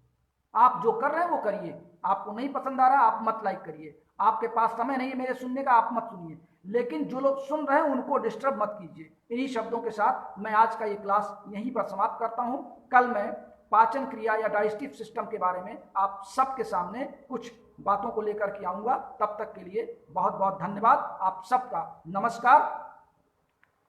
आप जो कर रहे हैं वो करिए, आपको नहीं पसंद आ रहा आप मत लाइक करिए, आपके पास समय नहीं है मेरे सुनने का, आप मत सुनिए, लेकिन जो लोग सुन रहे हैं उनको डिस्टर्ब मत कीजिए। इन्हीं शब्दों के साथ मैं आज का ये क्लास यहीं पर समाप्त करता हूं। कल मैं पाचन क्रिया या डाइजेस्टिव सिस्टम के बारे में आप सबके सामने कुछ बातों को लेकर के आऊंगा। तब तक के लिए बहुत बहुत धन्यवाद। आप सबका नमस्कार।